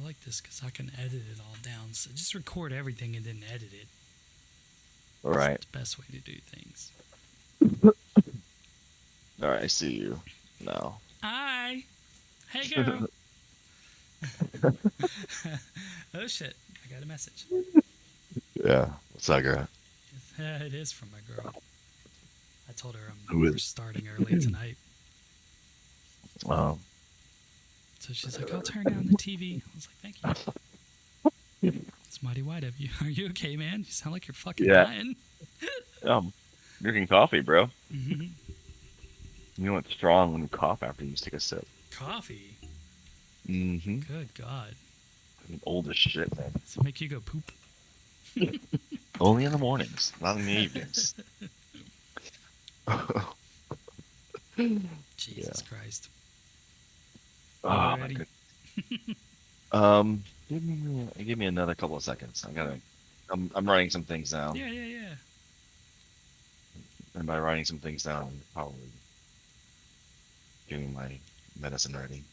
like this because I can edit it all down. So just record everything and then edit it. It's Right. the best way to do things. All right, I see you now. Hi. Hey, girl. Oh, shit. I got a message. Yeah. What's that, girl? It is from my girl. I told her Who we're is? starting early tonight. Um, So she's like, I'll turn down the TV. I was like, thank you. It's mighty white of you. Are you okay, man? You sound like you're fucking yeah. dying. Drinking coffee, bro. Mm-hmm. You know it's strong when you cough after you just take a sip. Coffee? Mm-hmm. Good God. I'm old as shit, man. Does it make you go poop? Only in the mornings, not in the evenings. Jesus Yeah. Christ. Are you Oh my ready? goodness. Give me another couple of seconds. I'm writing some things down, Yeah. and by writing some things down, I'm probably getting my medicine ready.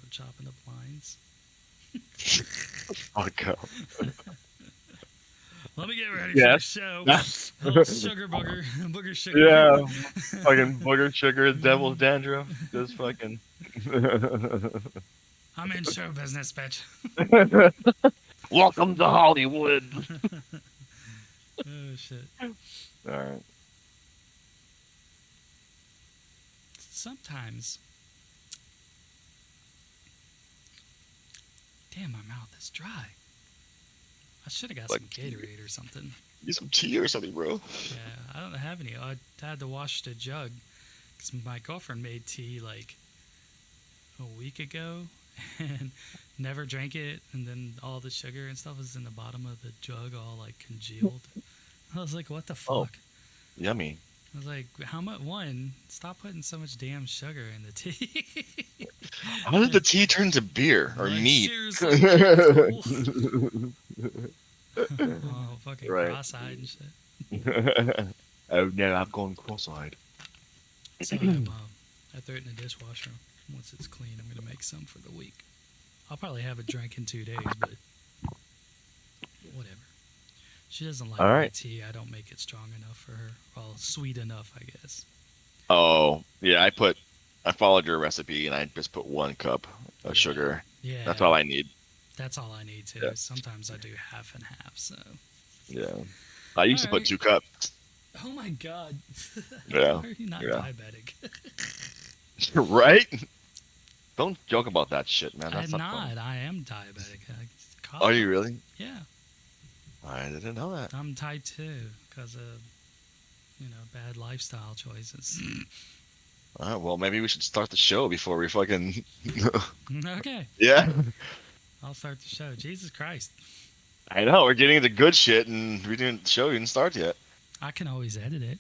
Chopping up lines. Fuck up. Let me get ready for the Yes. show. Little sugar booger. Booger sugar. Yeah. Fucking booger sugar, devil's dandruff. Just fucking. I'm in show business, bitch. Welcome to Hollywood. Oh, shit. All right. Sometimes. Damn, my mouth is dry. I should have got Like, some Gatorade or something. get some tea or something, bro. Yeah, I don't have any. I had to wash the jug because my girlfriend made tea like a week ago and never drank it. And then all the sugar and stuff was in the bottom of the jug, all like congealed. I was like, what the Oh, fuck? yummy. I was like, how much? One, stop putting so much damn sugar in the tea. How did the tea turn to beer or Like, meat? seriously, Nicole? Oh, fucking Right. cross-eyed and shit. Oh no, I've gone cross-eyed. So I threw it in the dishwasher. Once it's clean, I'm gonna make some for the week. I'll probably have it drank in 2 days, but whatever. She doesn't like All my right. tea. I don't make it strong enough for her. Well, sweet enough, I guess. Oh, yeah, I followed your recipe and I just put 1 cup of Yeah, sugar. That's yeah. all I need. That's all I need Yeah. too. Sometimes I do half and half. So, Yeah. I all used to put right. 2 cups. Oh my god. Yeah. How are you not Yeah. diabetic? Right? Don't joke about that shit, man. That's I'm not fun. not. I am diabetic. Are you really? Yeah, I didn't know that. I'm type 2 because of bad lifestyle choices. All right, well, maybe we should start the show before we fucking. Okay, Yeah. I'll start the show. Jesus Christ. I know, we're getting into good shit and the show didn't start yet. I can always edit it.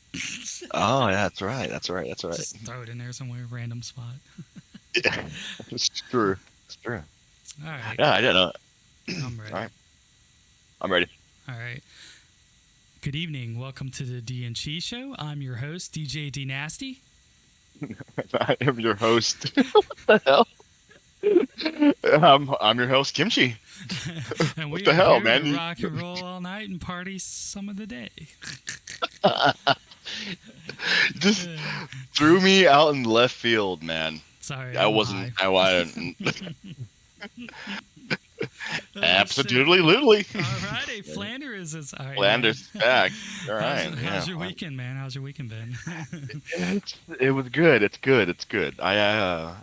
Oh, yeah, that's right. That's right. That's right. Just throw it in there somewhere, random spot. Yeah. It's true. It's true. All right, Yeah, I didn't know. I'm All ready. right, I'm ready. All right. Good evening. Welcome to the D and Chee Show. I'm your host, DJ D Nasty. I am your host. What the hell? I'm your host, Kimchi. And What we the are hell, here man? to rock and roll all night and party some of the day. Just threw me out in left field, man. Sorry, I I'm wasn't. high. I wasn't. Oh, shit. Absolutely, literally. All righty, Flanders is all right, man. Flanders back. All right. How's Yeah. your weekend, man? How's your weekend been? It was good. It's good. It's good. A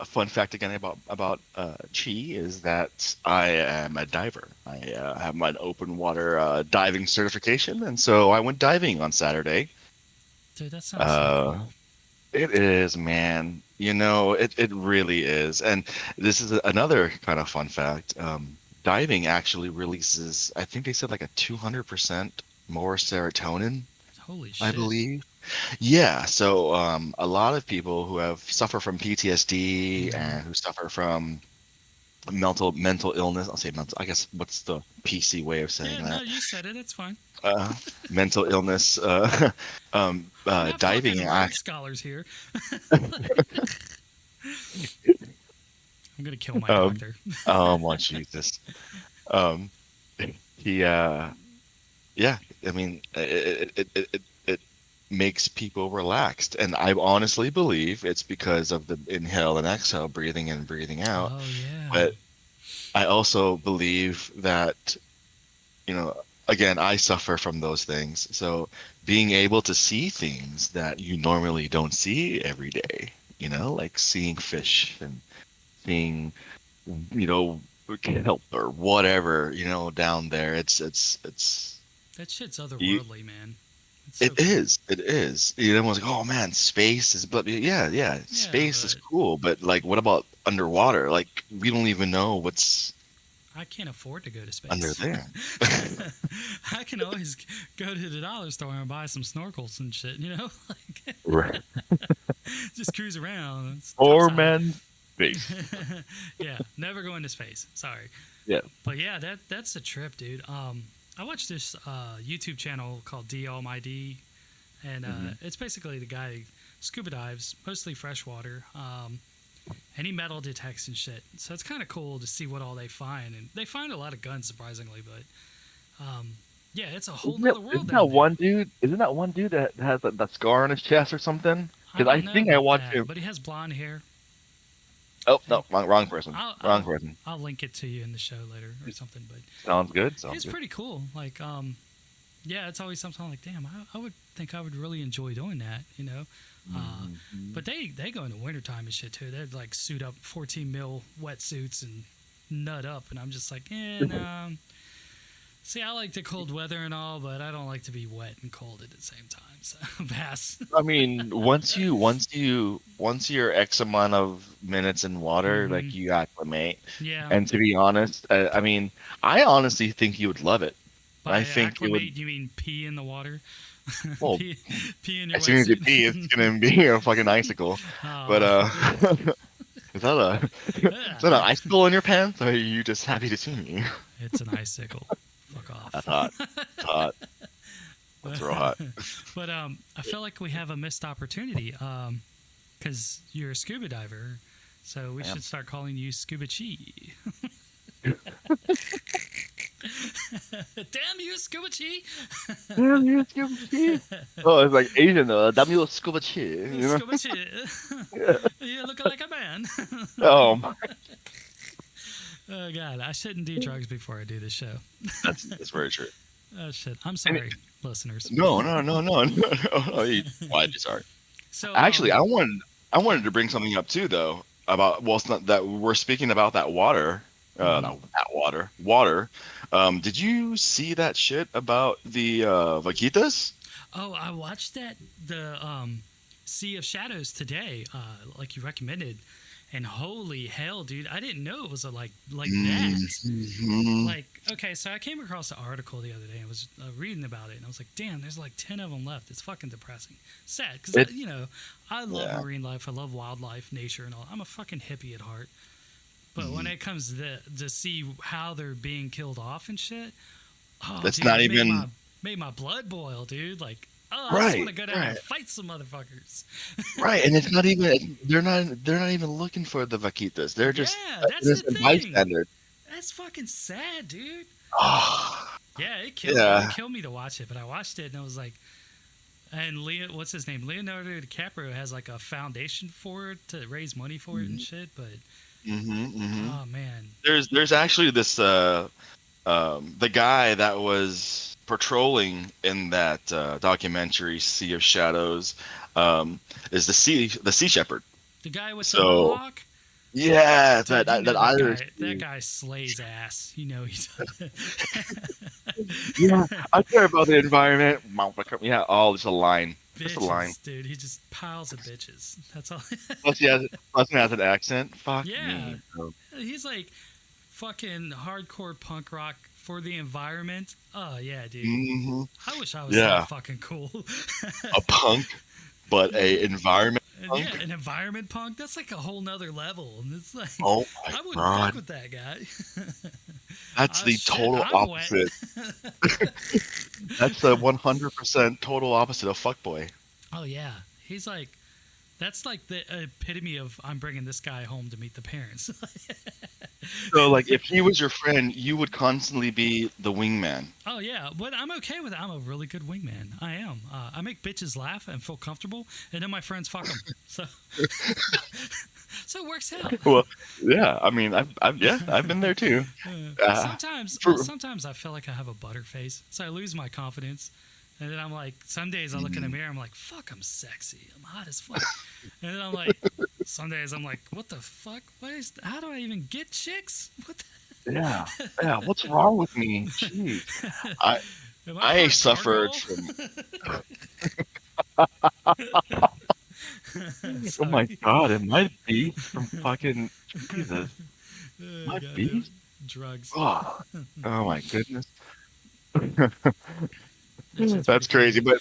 fun fact again about Chee is that I am a diver. I have my open water diving certification, and so I went diving on Saturday. Dude, that sounds so Uh, cool. it is, man. It really is. And this is another kind of fun fact. Diving actually releases, I think they said like a 200% more serotonin, Holy I shit. believe. Yeah, so a lot of people who have suffer from PTSD Hmm. and who suffer from mental illness, I'll say mental, I guess what's the PC way of Yeah, saying no, that? you said it. It's fine. Uh, Mental illness, We're not diving fucking word scholars here. kill my Um, doctor. oh my Jesus. Um, he yeah, I mean, it makes people relaxed, and I honestly believe it's because of the inhale and exhale, breathing in, breathing out. Oh yeah. But I also believe that, you know, again, I suffer from those things. So being able to see things that you normally don't see every day, like seeing fish and seeing, you know, kelp or whatever, down there, it's That shit's you, otherworldly, man. It's it so cool. is, it is. Everyone's like, oh man, space is, but yeah, yeah, Yeah, space is but cool, but like, what about underwater? Like, we don't even know what's I can't afford to go to under space. there. I can always go to the dollar store and buy some snorkels and shit, like Right. just cruise around. It's Poor topside. man's space. Yeah, never going to space. Sorry. Yeah. But yeah, that's a trip, dude. I watched this YouTube channel called D All My D, and Hmm. it's basically the guy who scuba dives, mostly freshwater, and he metal detects and shit. So it's kind of cool to see what all they find, and they find a lot of guns surprisingly, but yeah, it's a whole Isn't it, nother world isn't that down there. one dude? Isn't that one dude that has that scar on his chest or something? I Because I don't know think I about watched that, him. but he has blonde hair. Oh I no, think wrong person. I'll Wrong I'll person. I'll link it to you in the show later or something. But Sounds good. Sounds it's good. pretty cool. Like yeah, it's always something like, damn, I would think I would really enjoy doing that. Mhm. But they go in the wintertime and shit too. They'd like suit up 14 mil wetsuits and nut up, and I'm just like, no. See, I like the cold weather and all, but I don't like to be wet and cold at the same time. So pass. I mean, once you're X amount of minutes in water, Hmm. like you acclimate. Yeah. And to be honest, I mean, I honestly think you would love it. I By think it would. acclimate, you mean pee in the water? Well, pee, pee in your as soon as you pee, it's wetsuit. gonna be a fucking icicle. But Oh, is that a is that an icicle in your pants, or are you just happy to see me? it's an icicle. Fuck That's off. hot. That's hot. but That's real hot. but I feel like we have a missed opportunity because you're a scuba diver, so we I am. should start calling you Scuba Chee. Damn you, Scuba Chee! Damn you, scuba chee. Oh, it's like Asian though. Damn you, scuba chee. Scuba Chee. Yeah. You're looking like a man. Oh my. Oh god, I shouldn't do drugs before I do this show. That's very true. Oh shit, I'm And sorry, listeners. no, no, no, no, no, no. Why? Sorry. So Actually, I wanted to bring something up too, though. About, well, it's not that we're speaking about that water. mhm. No, that water. Did you see that shit about the vaquitas? Oh, I watched the Sea of Shadows today, like you recommended, and holy hell, dude, I didn't know it was like that. Hmm. Like, okay, so I came across an article the other day and was reading about it, and I was like, damn, there's like 10 of them left. It's fucking depressing. Sad, because, It, I love yeah. marine life. I love wildlife, nature, and all. I'm a fucking hippie at heart. But when Mhm. it comes to see how they're being killed off and shit, oh, That's dude, not it even made my blood boil, dude. Like, oh, I just want right, to go down there and right, fight some motherfuckers. right. And it's not even they're not even looking for the vaquitas. They're just Yeah, that's the innocent thing. bystanders. That's fucking sad, dude. Oh, Yeah, it yeah. killed me to watch it, but I watched it and I was like, and what's his name? Leonardo DiCaprio has like a foundation for it to raise money for it and Hmm. shit. But Hmm. oh man, There's actually this the guy that was patrolling in that documentary Sea of Shadows is the sea shepherd. the guy with the So mohawk, yeah, dude. that Irish That dude. guy slays ass. You know he does. Yeah, I care about the environment. Yeah, oh, just a line, just a line. Bitches, dude. He just piles of bitches. That's all. Plus he has an accent. Fuck Yeah, me. So, he's like fucking hardcore punk rock for the environment. Oh yeah, dude. hmm. I wish I was that Yeah, fucking cool. a punk, but a environment And punk. yeah, an environment punk, that's like a whole nother level. And it's like, Oh my I wouldn't fuck god, with that guy. that's Oh the shit, total I'm wet. opposite. That's the 100% total opposite of fuckboy. Oh yeah, he's like That's like the epitome of I'm bringing this guy home to meet the parents. So, like, if he was your friend, you would constantly be the wingman. Oh yeah, but I'm okay with it. I'm a really good wingman. I am. I make bitches laugh and feel comfortable, and then my friends fuck them. So, so it works out. Well, yeah. I mean, I've been there too. Well, For sometimes I feel like I have a butter face, so I lose my confidence, and then I'm like, some days I look in the mirror, I'm like, fuck, I'm sexy, I'm hot as fuck, and then I'm like, some days I'm like, what the fuck? How do I even get chicks? What? yeah, yeah. What's wrong with me? Jeez. I Am I I part suffered charcoal? from. Oh my Sorry. God! Am I beast from fucking Jesus? My Goddamn beast? drugs. Oh, oh my goodness. That shit's pretty That's crazy. funny. But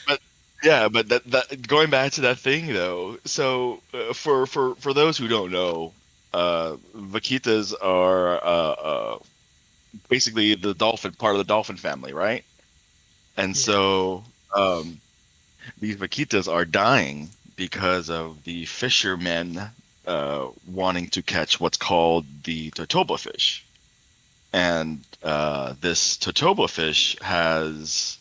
yeah, but that going back to that thing though. So for those who don't know, vaquitas are basically the dolphin part of the dolphin family, right? And Yeah. so these vaquitas are dying because of the fishermen wanting to catch what's called the totoba fish. And this totoba fish has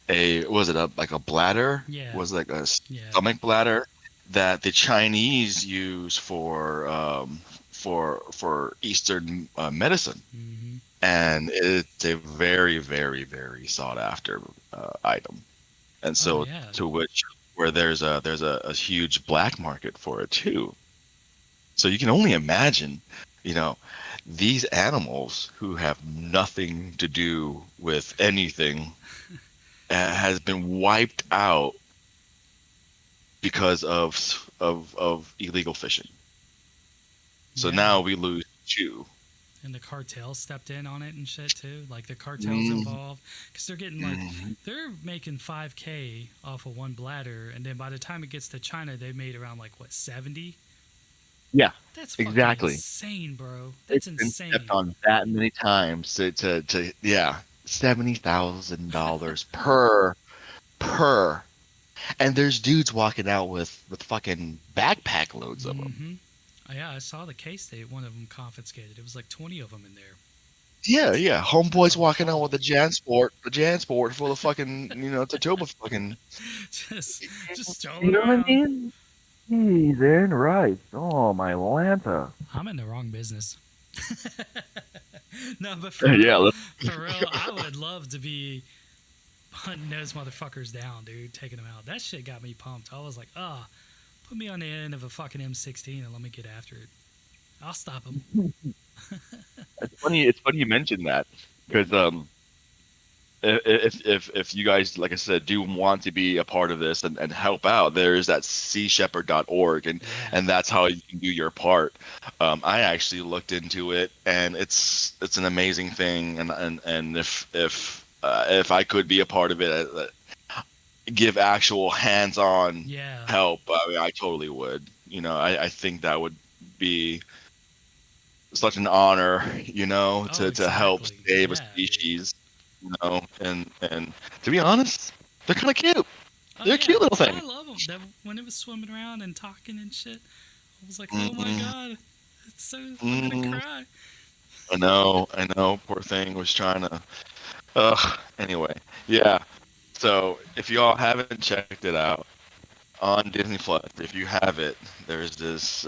was it a like a bladder? Yeah. Was it like a Yeah. stomach bladder that the Chinese use for Eastern medicine, Hmm. and it's a very very sought after item, and Oh so yeah. to which where there's a huge black market for it too. So you can only imagine, you know, these animals who have nothing to do with anything has been wiped out because of illegal fishing. So Yeah. now we lose two. And the cartel stepped in on it and shit too. Like the cartel's Mm, involved because they're getting like mhm. they're making 5K off of one bladder, and then by the time it gets to China, they made around like what 70. Yeah, That's fucking exactly. insane, bro. That's It's been stepped insane. on that many times to yeah, $70,000 per, and there's dudes walking out with fucking backpack loads of them. Mm-hmm. Yeah, I saw the case they one of them confiscated. It was like 20 of them in there. Yeah, That's yeah. that's Homeboy's a walking out with haul. a Jansport full of fucking, Tatoba fucking. just just You strolling know what I around. mean? He's in right. Oh, my Lanta. I'm in the wrong business. No, but Yeah, for real, I would love to be hunting those motherfuckers down, dude, taking them out. That shit got me pumped. I was like, put me on the end of a fucking M16 and let me get after it. I'll stop them. it's funny. It's funny you mentioned that because if you guys, like I said, do want to be a part of this and help out, there's that seashepherd.org, Yeah. and that's how you can do your part. I actually looked into it, and it's an amazing thing, and if I could be a part of it, give actual hands-on Yeah. help, I mean, I totally would. I think that would be such an honor, Oh, to help exactly. save a Yeah, dude. species, and to be honest, they're kind of cute. Oh, They're a yeah. cute little I thing. love them. When it was swimming around and talking and shit, I was like, oh my Mm-mm, God. It's so. I'm going to mm, cry. I know. Poor thing was trying to. Anyway, yeah. So if y'all haven't checked it out on Disney Plus, if you have it, there's this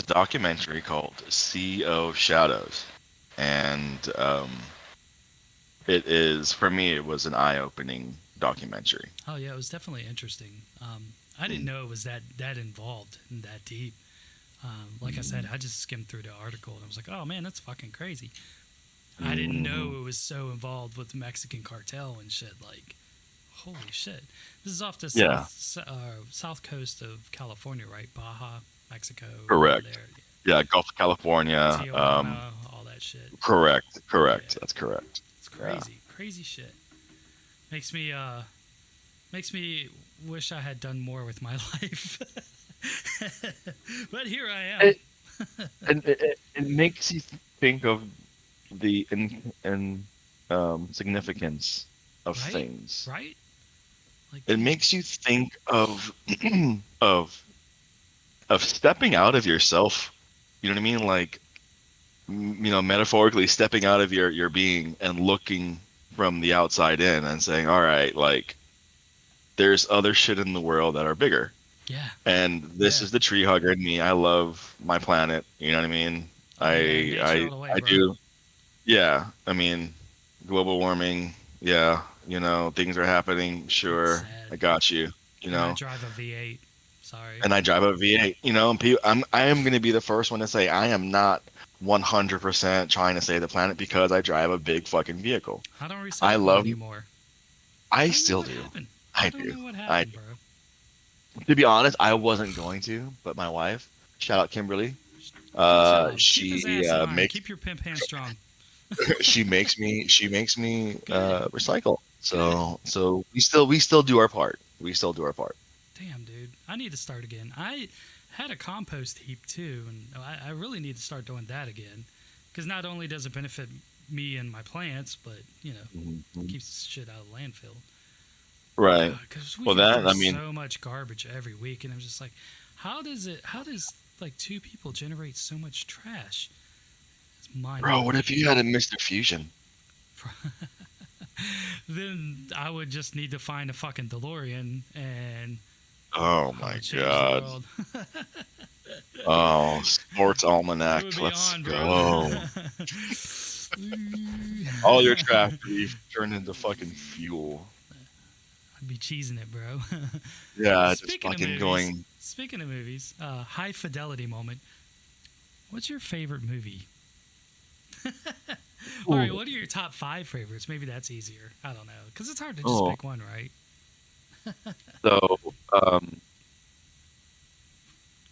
documentary called Sea of Shadows, and it is, for me, it was an eye-opening documentary. Oh, yeah. It was definitely interesting. I didn't Mm, know it was that involved and that deep. Like I said, mm, I just skimmed through the article and I was like, oh man, that's fucking crazy. I didn't mhm. know it was so involved with the Mexican cartel and shit. Like, holy shit. This is off the Yeah, south coast of California, right? Baja, Mexico, around correct. there. Yeah, Gulf of California. Tijuana, all that shit. Correct, Yeah, correct. That's correct. it's Yeah. crazy, crazy shit. Makes me makes me wish I had done more with my life. But here I am. It and it makes you think of the significance of Right, things. right. Like, It dude. makes you think of of of stepping out of yourself. You know what I mean? Like, metaphorically stepping out of your being and looking from the outside in and saying, all right, like there's other shit in the world that are bigger. Yeah. And this Yeah. is the tree hugger in me. I love my planet. You know what I mean? Oh yeah. I Nature I all the way, I bro. do. Yeah. I mean, global warming. Yeah. Things are happening. It's Sure, sad. I got you. You And I know, drive a V8. Sorry. and I drive a V8. And I am going to be the first one to say I am not 100% trying to save the planet because I drive a big fucking vehicle. I don't I recycle love. anymore. I I don't know still what do. happened. I I don't do. know what I happened, bro. To be honest, I wasn't going to, but my wife, shout out Kimberly, Good job. Keep his she ass in line. makes Keep your pimp hand strong. she makes me Good. recycle. Good. So we still do our part. We still do our part. Damn, dude. I need to start again. I had a compost heap too, and I really need to start doing that again. Because not only does it benefit me and my plants, but, Mhm. keeps shit out of landfill. Right. Because we Well, go that through I mean, so much garbage every week, and I'm just like, how does like two people generate so much trash? It's mind bro, what if blowing. you had a Mr. Fusion? Then I would just need to find a fucking DeLorean and Oh I my would change the God. world. Oh, sports It almanac. would be Let's on, bro. go. All your trash would be turned into fucking fuel. I'd be cheesing it, bro. Yeah, just Speaking of fucking movies, going. high fidelity moment. What's your favorite movie? All right, Ooh. what are your top five favorites? Maybe that's easier. I don't know, because it's hard to just Oh, pick one, right? so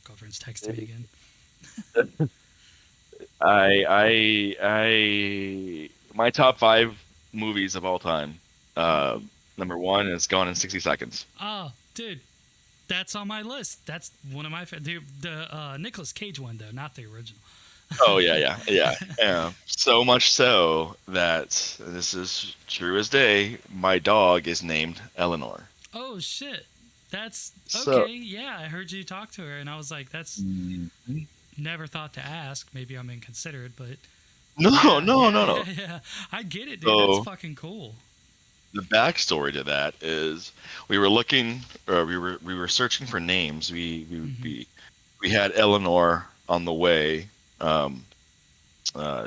Girlfriend's texting me again. my top five movies of all time. Uh, Mhm. Number one is Gone in 60 Seconds. Oh, dude, that's on my list. That's one of my the Nicolas Cage one though, not the original. Oh yeah, yeah, yeah, yeah. So much so that this is true as day. My dog is named Eleanor. Oh shit, that's So okay. Yeah, I heard you talk to her, and I was like, that's Mhm. never thought to ask. Maybe I'm inconsiderate, but No, yeah, no, yeah, no, yeah, no. yeah. I get it, dude. That's So fucking cool. the backstory to that is we were looking, or we were searching for names. Hmm. We had Eleanor on the way. Um,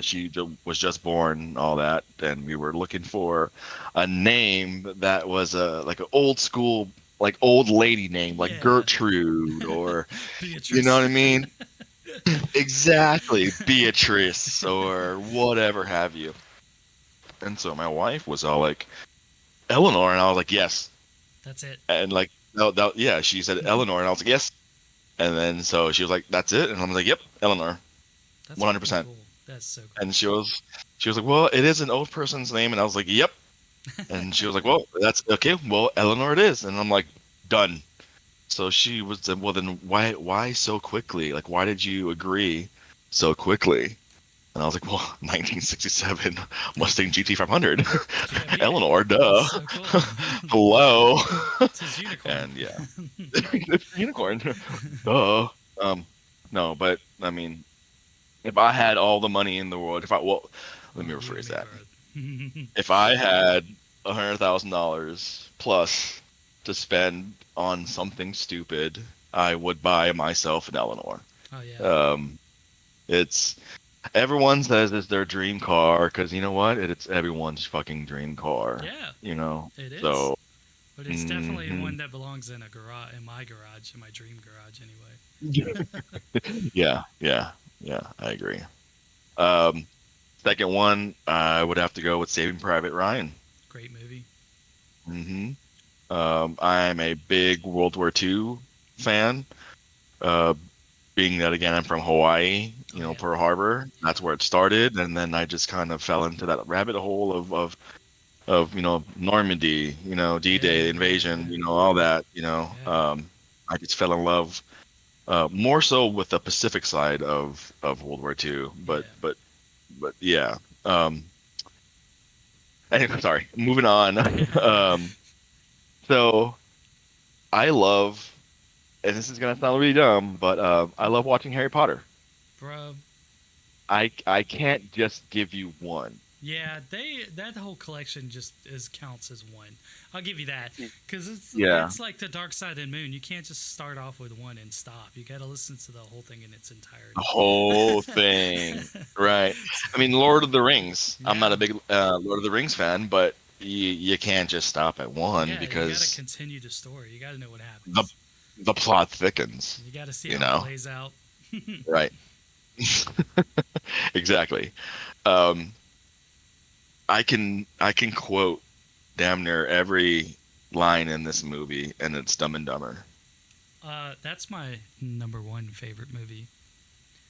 she was just born, all that, and we were looking for a name that was like an old school, like old lady name, like Yeah, Gertrude, or you know Beatrice. what I mean? Exactly, Beatrice, or whatever have you. And so my wife was all like Eleanor, and I was like, yes, That's it. and like no, yeah, she said Hmm. Eleanor, and I was like, yes, and then so she was like, that's it, and I was like, yep, Eleanor, That's fucking 100%. cool. That's so And she was like, well, it is an old person's name, and I was like, yep. cool. And she was like, well, that's okay. Well, Eleanor it is. And I'm like, done. So she was, well, then why so quickly? Like, why did you agree so quickly? And I was like, well, 1967 Mustang GT 500. Yeah, beat it. Eleanor, That's duh. so cool. Hello. It's his unicorn. And yeah, it's a unicorn. Duh. Um, no, but I mean, if I had all the money in the world, well, let me Oh, you and rephrase me, that. bro. If I had $100,000 plus to spend on something stupid, I would buy myself an Eleanor. Oh yeah. Um, it's Everyone says it's their dream car because you know what? It's everyone's fucking dream car. Yeah, You know, it is. so But it's definitely mhm. one that belongs in a garage, in my dream garage, anyway. Yeah, yeah, yeah. I agree. Um, Second one, I would have to go with Saving Private Ryan. Great movie. hmm I'm a big World War II fan. Uh, Being that again, I'm from Hawaii, Oh yeah, Pearl Harbor. That's yeah, where it started, and then I just kind of fell into that rabbit hole of Normandy, D-Day, the yeah, invasion, all that. yeah, I just fell in love more so with the Pacific side of World War II, but yeah, but yeah. Um, anyway, sorry. Moving on. yeah. So I love and this is gonna sound really dumb, but I love watching Harry Potter. Bro. I can't just give you one. Yeah, that whole collection just is counts as one. I'll give you that because Yeah, it's like the Dark Side of the Moon. You can't just start off with one and stop. You got to listen to the whole thing in its the entirety. whole thing, right? I mean, Lord of the Rings. I'm not Yeah, a big Lord of the Rings fan, but you can't just stop at one yeah, you got to because continue the story. You got to know what the happens. the plot thickens. You got to see You how it know, plays out. right? Exactly. Um, I can quote damn near every line in this movie, and it's Dumb and Dumber. That's my number one favorite movie,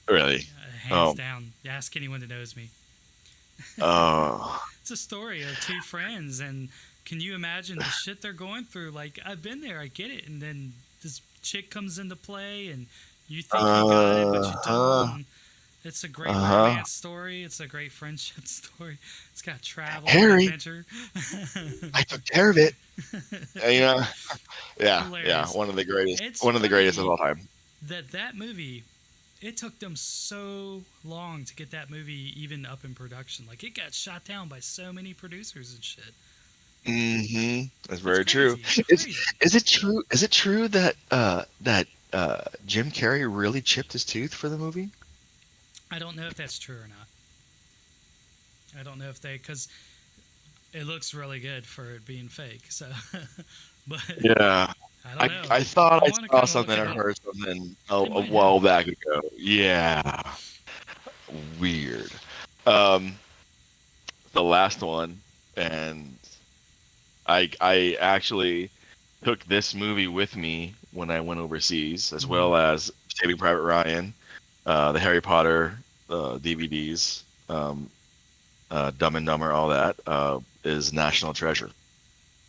Really? hands Oh, down. Ask anyone that knows me. oh, It's a story of two friends, and can you imagine the shit they're going through? Like, I've been there, I get it. And then this chick comes into play, and you think you got it, but you don't. huh, And it's a great huh. romance story. It's a great friendship story. It's got travel and Harry, adventure. I took care of it. You know, yeah, yeah. Hilarious. It's One of the greatest of funny all time. that movie. It took them so long to get that movie even up in production. Like, it got shot down by so many producers and shit. That's It's very true. crazy. Is Crazy. is it true? Is it true that Jim Carrey really chipped his tooth for the movie? I don't know if that's true or not. I don't know if they, because it looks really good for it being fake. So, but Yeah. I don't know. I thought I I want to saw kind of look something it or up. heard something They a might have. while back ago. Yeah. Weird. Um, the last one, and I actually took this movie with me when I went overseas, as Mhm. well as Saving Private Ryan, the Harry Potter DVDs, Dumb and Dumber, all that is National Treasure.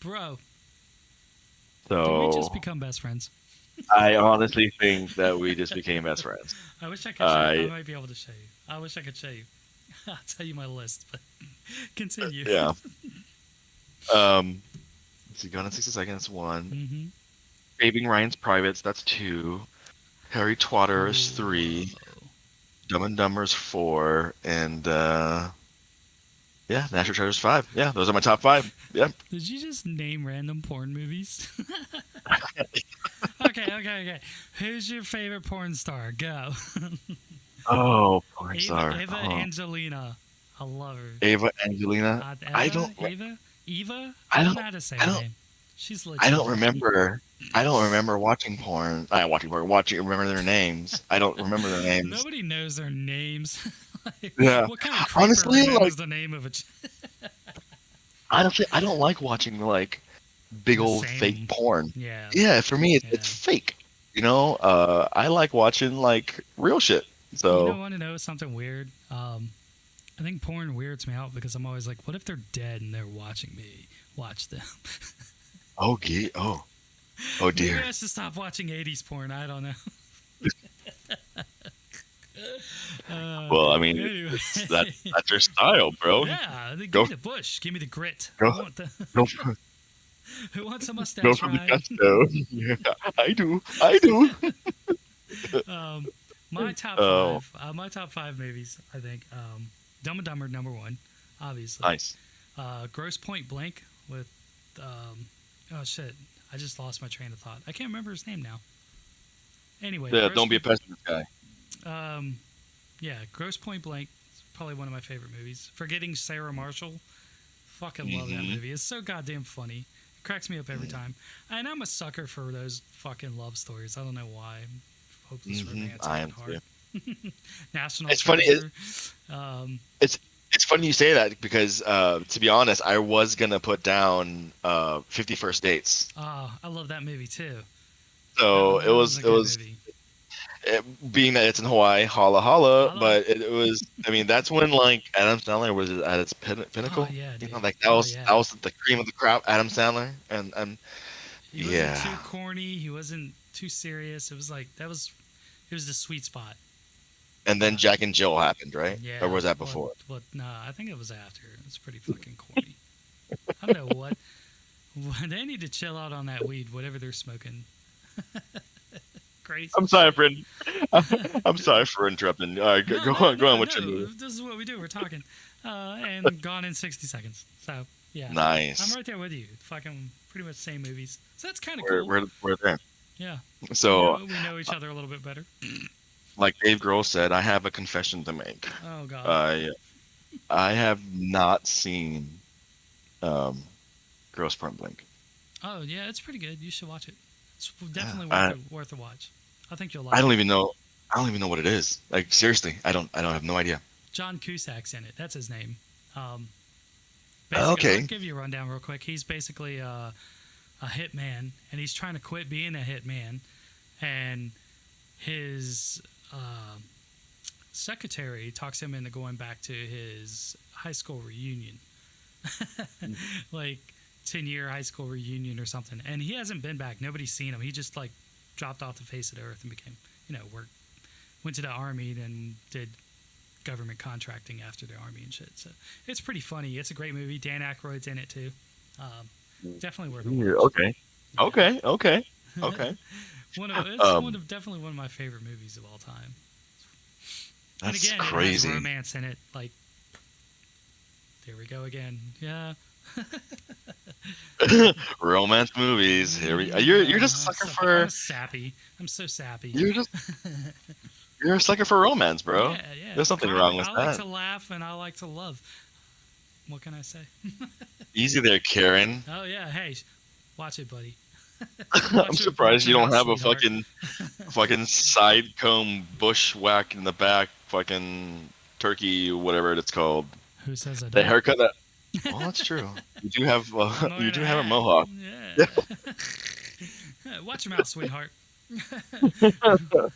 Bro, did we just So become best friends? I honestly think that we just became best friends. I wish I could show you. I I might be able to show you. I wish I could show you. I'll tell you my list, but continue. Yeah. Um, let's see, Gone in 60 Seconds, one. Mm-hmm. Saving Ryan's Privates, that's two. Harry Twatter is three. Whoa. Dumb and Dumber's four. And yeah, National Treasure's five. Yeah, those are my top five. Yep. Did you just name random porn movies? Okay. Who's your favorite porn star? Go. Oh, porn star. Eva Oh, Angelina. I love her. Ava Angelina. I don't. Eva? I I don't don't. know how to say I her don't. name. She's I don't legit. remember. I don't remember watching porn. I watching porn. Watching. Remember their names. I don't remember their names. Nobody knows their names. Like, Yeah. what kind of creeper Honestly, like remembers the name of a honestly, I don't like watching like big the old fake same? porn. Yeah, Yeah, for me, it's yeah. fake. You know, I like watching like real shit. You know, So, want to know something weird? I think porn weirds me out because I'm always like, what if they're dead and they're watching me watch them? oh, oh Maybe dear. I should stop watching 80s porn. I don't know. Well, I mean, Anyway. that's your style, bro. Yeah, give Go, me the bush. Give me the grit. go, I want the. go, Who wants a go mustache, for the Ryan? gusto. Yeah, I do. I do. um, my top Oh, five. My top five movies. I think. Dumb and Dumber number one, obviously. nice. Gross Point Blank with. Oh shit! I just lost my train of thought. I can't remember his name now. Anyway, Yeah, Gross. don't be a pessimist, guy. Um, yeah, Gross Point Blank is probably one of my favorite movies. Forgetting Sarah Marshall. Fucking love that Hmm. movie. It's so goddamn funny. It cracks me up every time. And I'm a sucker for those fucking love stories. I don't know why. Hopeless romantic I and am too. heart. National It's funny. Treasure. Um, It's funny you say that because to be honest, I was gonna put down 50 First Dates. I love that movie too. So That was a it good was movie. being that it's in Hawaii, holla holla, Hello. but it was. I mean, that's when like Adam Sandler was at its Oh pinnacle. yeah, You know, dude. like Oh yeah. that was the cream of the crop, Adam Sandler, and He wasn't too yeah, corny. He wasn't too serious. It was like that was. It was the sweet spot. and then Jack and Jill happened, right? Or Yeah. was that before? But nah, I think it was after. It's pretty fucking corny. I don't know what. They need to chill out on that weed, whatever they're smoking. crazy I'm sorry, shit. friend. I'm sorry for interrupting. All right, No, go no, on. Go on no, with your no. movie. This is what we do. We're talking, and gone in 60 seconds. So yeah, I'm Nice. right there with you. Fucking pretty much same movies. So that's kind of We're cool. we're we're there. Yeah, So, we know each other a little bit better. like Dave Grohl said, I have a confession to make. Oh God. I I have not seen um, Gross Point Blank. Oh yeah, it's pretty good. You should watch it. It's Yeah, definitely I worth a watch. I think you'll I like don't it. even know. I don't even know what it is. Like seriously, I don't have no idea. John Cusack's in it. That's his name. Um, basically, I'll Okay. give you a rundown real quick. He's basically a hitman, and he's trying to quit being a hitman. And his secretary talks him into going back to his high school reunion, like 10-year high school reunion or something. And he hasn't been back. Nobody's seen him. He just like dropped off the face of the earth and became, went to the army and did government contracting after the army and shit. So it's pretty funny. It's a great movie. Dan Aykroyd's in it too. Definitely worth a Yeah, watch. okay. Okay. Okay. Okay. Um, Definitely one of my favorite movies of all time. And that's again, it has crazy. romance in it. Like, there we go again. Yeah. Romance movies. Here we. You're just a sucker I'm for. a sappy. I'm so sappy. You're just you're a sucker for romance, bro. Yeah, yeah. There's something Comedy. wrong with I like that. to laugh and I like to love. What can I say? Easy there, Karen. Oh yeah. Hey, watch it, buddy. I'm Watch surprised it you don't out, have a sweetheart. fucking side comb bushwhack in the back, fucking turkey, whatever it's called. Who says I The don't? haircut that. Well, that's true. You do have I'm you wearing a do have a hat. mohawk. Yeah. Yeah. Watch your mouth, sweetheart. I have the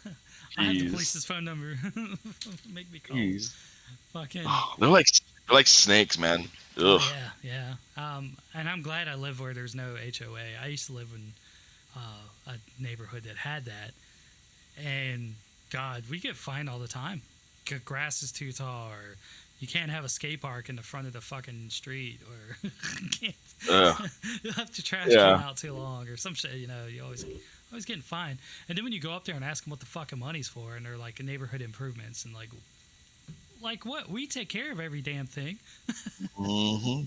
Jeez. police's phone number. Make me call. Jeez. Fucking. They're like snakes, man. Oh Ugh. yeah, yeah. And I'm glad I live where there's no HOA. I used to live in a neighborhood that had that, and God, we get fined all the time. Grass is too tall, or you can't have a skate park in the front of the fucking street, or you can't. Ugh. You left your trash Yeah. can out too long, or some shit. You always getting fined. And then when you go up there and ask them what the fucking money's for, and they're like neighborhood improvements, and like what? We take care of every damn thing.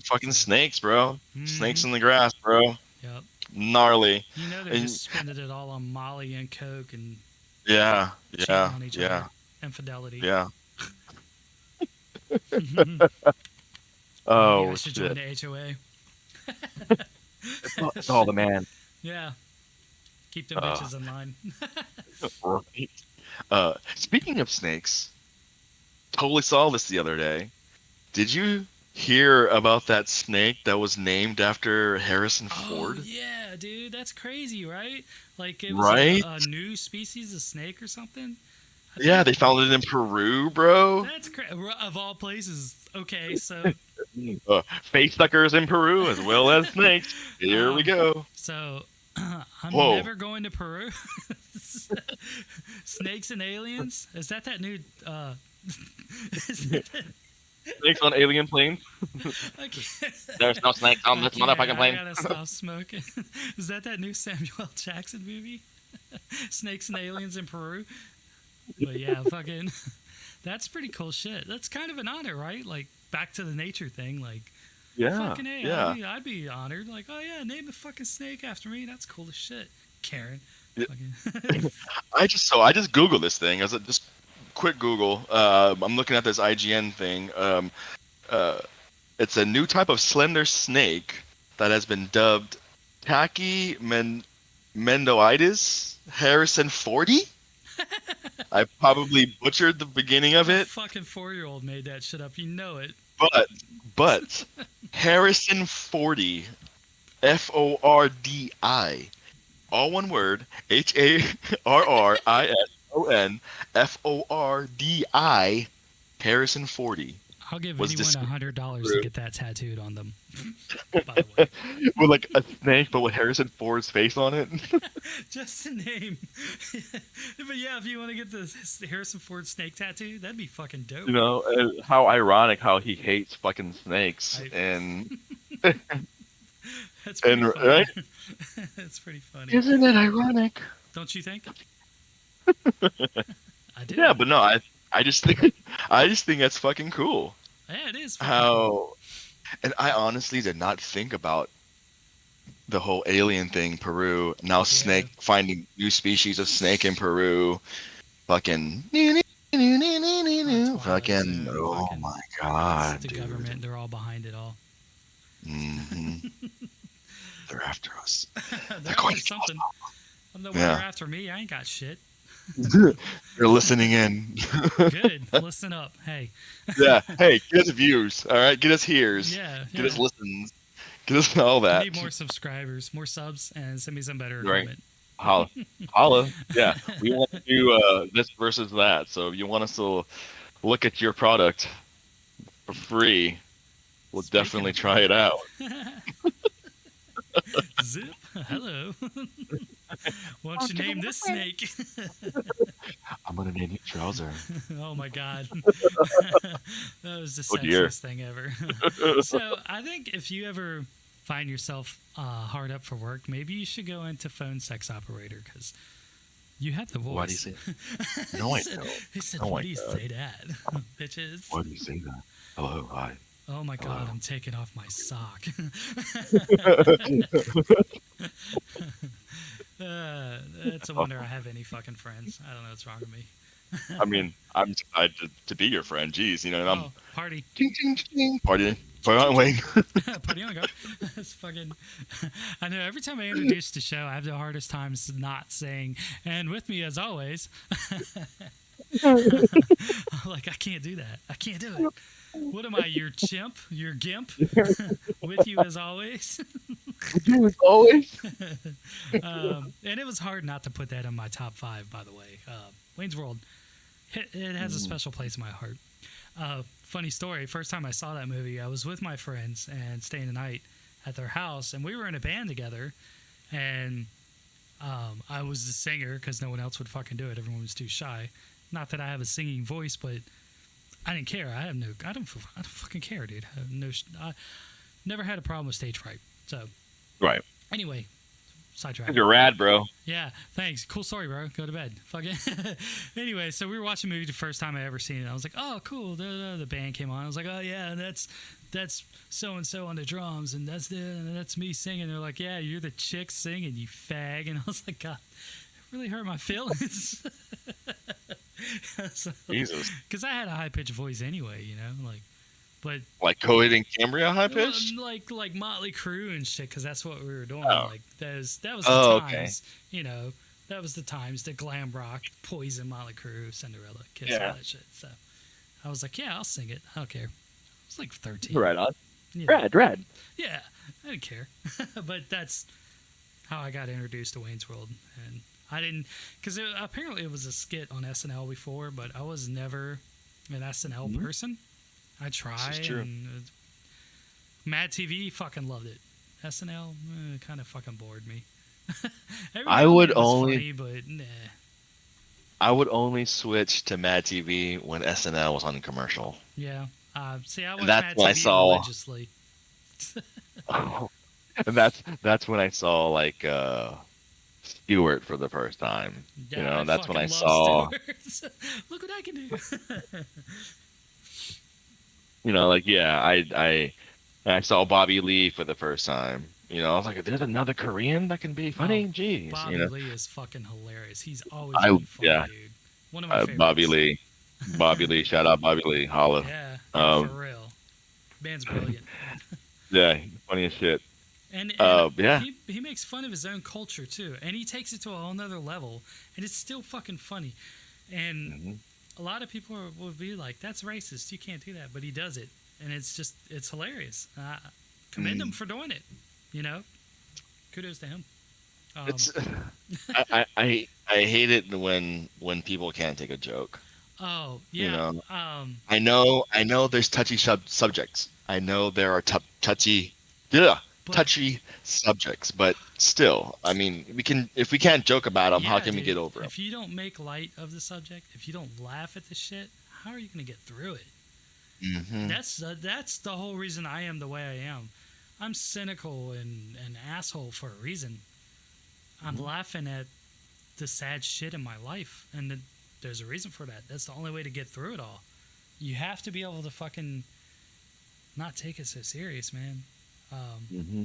Fucking snakes, bro. Snakes Mm-hmm. in the grass, bro. Yep. Gnarly. They're And just spending it all on Molly and Coke and yeah, cheating yeah, on each yeah, other. Infidelity. yeah. Maybe I Oh should join shit. the HOA. It's all the man. Yeah. Keep them Uh, bitches in line. right. Speaking of snakes, totally saw this the other day. Did you hear about that snake that was named after Harrison Oh, Ford? yeah, dude. That's crazy, right? Like it was Right? a new species of snake or something? I Yeah, think they found it in Peru, bro. that's of all places. Okay, so Face suckers in Peru as well as snakes. Here we um, go. so I'm Whoa. never going to Peru. Snakes and aliens? Is that new? Is that, Snakes on alien planes. I can't, There's no snakes on this motherfucking I plane. gotta stop smoking. Is that new Samuel L. Jackson movie? Snakes and aliens in Peru. But yeah, fucking, that's pretty cool shit. That's kind of an honor, right? Like back to the nature thing. Like Yeah, fucking hey, yeah. I'd be honored. Like, oh yeah, name a fucking snake after me. That's cool as shit, Karen. Yeah. Fucking I just Googled this thing as a just quick Google. I'm looking at this IGN thing. Uh, it's a new type of slender snake that has been dubbed Mendoides Harrison 40. I probably butchered the beginning of a it, fucking 4-year-old made that shit up. You know it. but Harrison 40, Fordi, all one word, HARRISON Harrison 40 I'll give was anyone discovered $100 to get that tattooed on them. By the way, with like a snake, but with Harrison Ford's face on it. just the name. But yeah, if you want to get the Harrison Ford snake tattoo, that'd be fucking dope. You know, how ironic how he hates fucking snakes, I- and That's pretty funny. right? That's pretty funny. Isn't it ironic? Don't you think? I do. Yeah, but no, I just think I just think that's fucking cool. Yeah, it is fucking cool. How and I honestly did not think about the whole alien thing, Peru. Now Yeah. snake finding new species of snake in Peru. Fucking Oh, Twilight fucking Zone, oh fucking, my it's god, the dude. government. They're all behind it all. Hmm. They're after us. They're They're going after to kill us. something. I don't know why they're Yeah. after me. I ain't got shit. They're listening in. Good. Listen up. Hey. Yeah. Hey, get us views. All right. Get us hears. Yeah, Get us yeah. listens. Get us all I that. need more subscribers, more subs, and send me some better Right. equipment. Holla. Holla. Yeah. We want to do this versus that. So if you want us to look at your product for free, we'll Speaking definitely of try it product, out. Zip. Hello. Why don't you name this snake? I'm gonna name you Trouser. Oh my god. That was the Oh dear. sexiest thing ever. So I think if you ever find yourself hard up for work, maybe you should go into phone sex operator because you have the Why do you voice. say that? No, I don't. He said, Oh why my do you god. say that, bitches? Why do you say that? Hello, hi. Oh my god, Hello. I'm taking off my sock. It's a wonder I have any fucking friends. I don't know what's wrong with me. I mean, I'm excited to be your friend. Jeez, you know, and I'm Oh, party. ching ching ching party. Ching, Party ching, on ching. wing. Party on, go. It's fucking. I know every time I introduce the show, I have the hardest times not saying, and with me as always. Like, I can't do that. I can't do it. What am I, your chimp? Your gimp? With you as always? You as always. And it was hard not to put that in my top five, by the way. Wayne's World, it has a special place in my heart. Funny story, first time I saw that movie, I was with my friends and staying the night at their house, and we were in a band together, and I was the singer because no one else would fucking do it. Everyone was too shy. Not that I have a singing voice, but I didn't care. I don't fucking care, dude. I never had a problem with stage fright. So Right. anyway, sidetrack. You're rad, bro. Yeah, thanks. Cool story, bro. Go to bed. Fucking. Anyway, so we were watching a movie the first time I ever seen it. I was like, oh, cool. The band came on. I was like, oh yeah, that's so and so on the drums, and that's me singing. They're like, yeah, you're the chick singing, you fag. And I was like, God, it really hurt my feelings. Jesus. Because I had a high pitched voice anyway, you know, like, but Like Coed and Cambria high pitched? like Motley Crue and shit, because that's what we were doing. Oh. Like that was the Oh, okay. times, you know, that was the times, the glam rock, Poison, Motley Crue, Cinderella, Kiss, Yeah. all that shit. So I was like, yeah, I'll sing it. I don't care. I was like 13. Right on. You know, Rad. yeah, I didn't care. But that's how I got introduced to Wayne's World, and I didn't, because apparently it was a skit on SNL before, but I was never an SNL person. I tried. is true. And Mad TV fucking loved it. SNL kind of fucking bored me. I would it was only- funny, but nah. I would only switch to Mad TV when SNL was on a commercial. Yeah. See, I watched that's Mad when I TV saw- religiously. And that's when I saw like Stewart for the first time. Yeah, You know, I that's when I fucking saw. love Stewart. Look what I can do. You know, like yeah, I saw Bobby Lee for the first time. You know, I was like, there's another Korean that can be funny. Oh, Jeez, Bobby you know, Lee is fucking hilarious. He's always I- been funny, yeah. dude. One of my favorites. Bobby Lee, shout out Bobby Lee, holla. Yeah, Um, for real. Man's brilliant. Yeah, funny as shit. And yeah. he makes fun of his own culture too, and he takes it to a whole nother level, and it's still fucking funny. And Mhm. a lot of people will be like, "That's racist. You can't do that," but he does it, and it's hilarious. Commend him for doing it. You know, kudos to him. It's I hate it when people can't take a joke. Oh You yeah. know, I know there's touchy subjects. I know there are touchy subjects, but still, I mean, if we can't joke about them, how Yeah, can we dude, get over them? If you don't make light of the subject, if you don't laugh at the shit, how are you going to get through it? Hmm. That's the whole reason I am the way I am. I'm cynical and an asshole for a reason. I'm laughing at the sad shit in my life, and there's a reason for that. That's the only way to get through it all. You have to be able to fucking not take it so serious, man. Mm-hmm.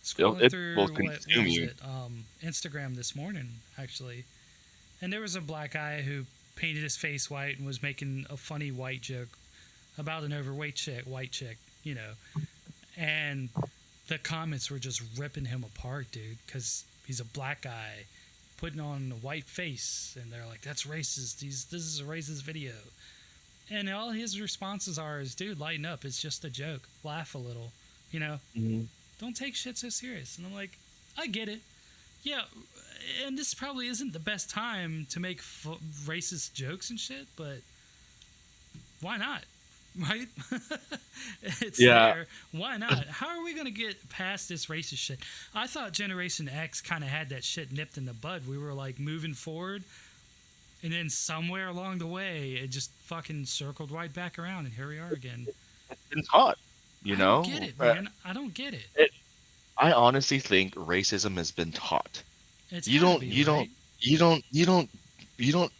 Scrolling It through will what consume was you. it? Instagram this morning, actually, and there was a black guy who painted his face white and was making a funny white joke about an overweight chick, white chick, you know, and the comments were just ripping him apart, dude, because he's a black guy putting on a white face, and they're like, "That's racist. This is a racist video." And all his responses are, "Is dude, lighten up. It's just a joke. Laugh a little, you know. Mm-hmm. Don't take shit so serious." And I'm like, I get it. Yeah, and this probably isn't the best time to make racist jokes and shit, but why not? Right? It's Yeah. there. Why not? How are we going to get past this racist shit? I thought Generation X kind of had that shit nipped in the bud. We were like moving forward, and then somewhere along the way, it just fucking circled right back around, and here we are again. It's been taught, I don't get it, man. I don't get it. I honestly think racism has been taught. It's You gotta don't, be, you right? don't,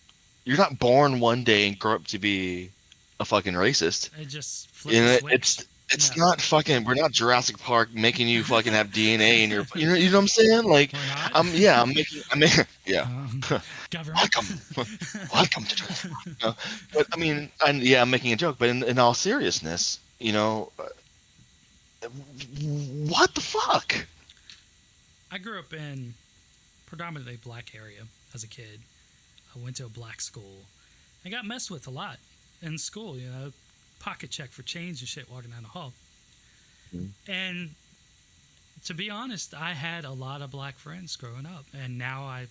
you're not born one day and grow up to be a fucking racist. It just You flipped know, the switch. it's No. not fucking. We're not Jurassic Park making you fucking have DNA in your. You know what I'm saying? Like, We're not. I'm making, yeah. Government. Welcome to Jurassic Park. No, but I mean, I'm making a joke. But in all seriousness, what the fuck? I grew up in predominantly black area as a kid. I went to a black school. I got messed with a lot in school, you know, pocket check for change and shit walking down the hall. Mm-hmm. And to be honest, I had a lot of black friends growing up, and now I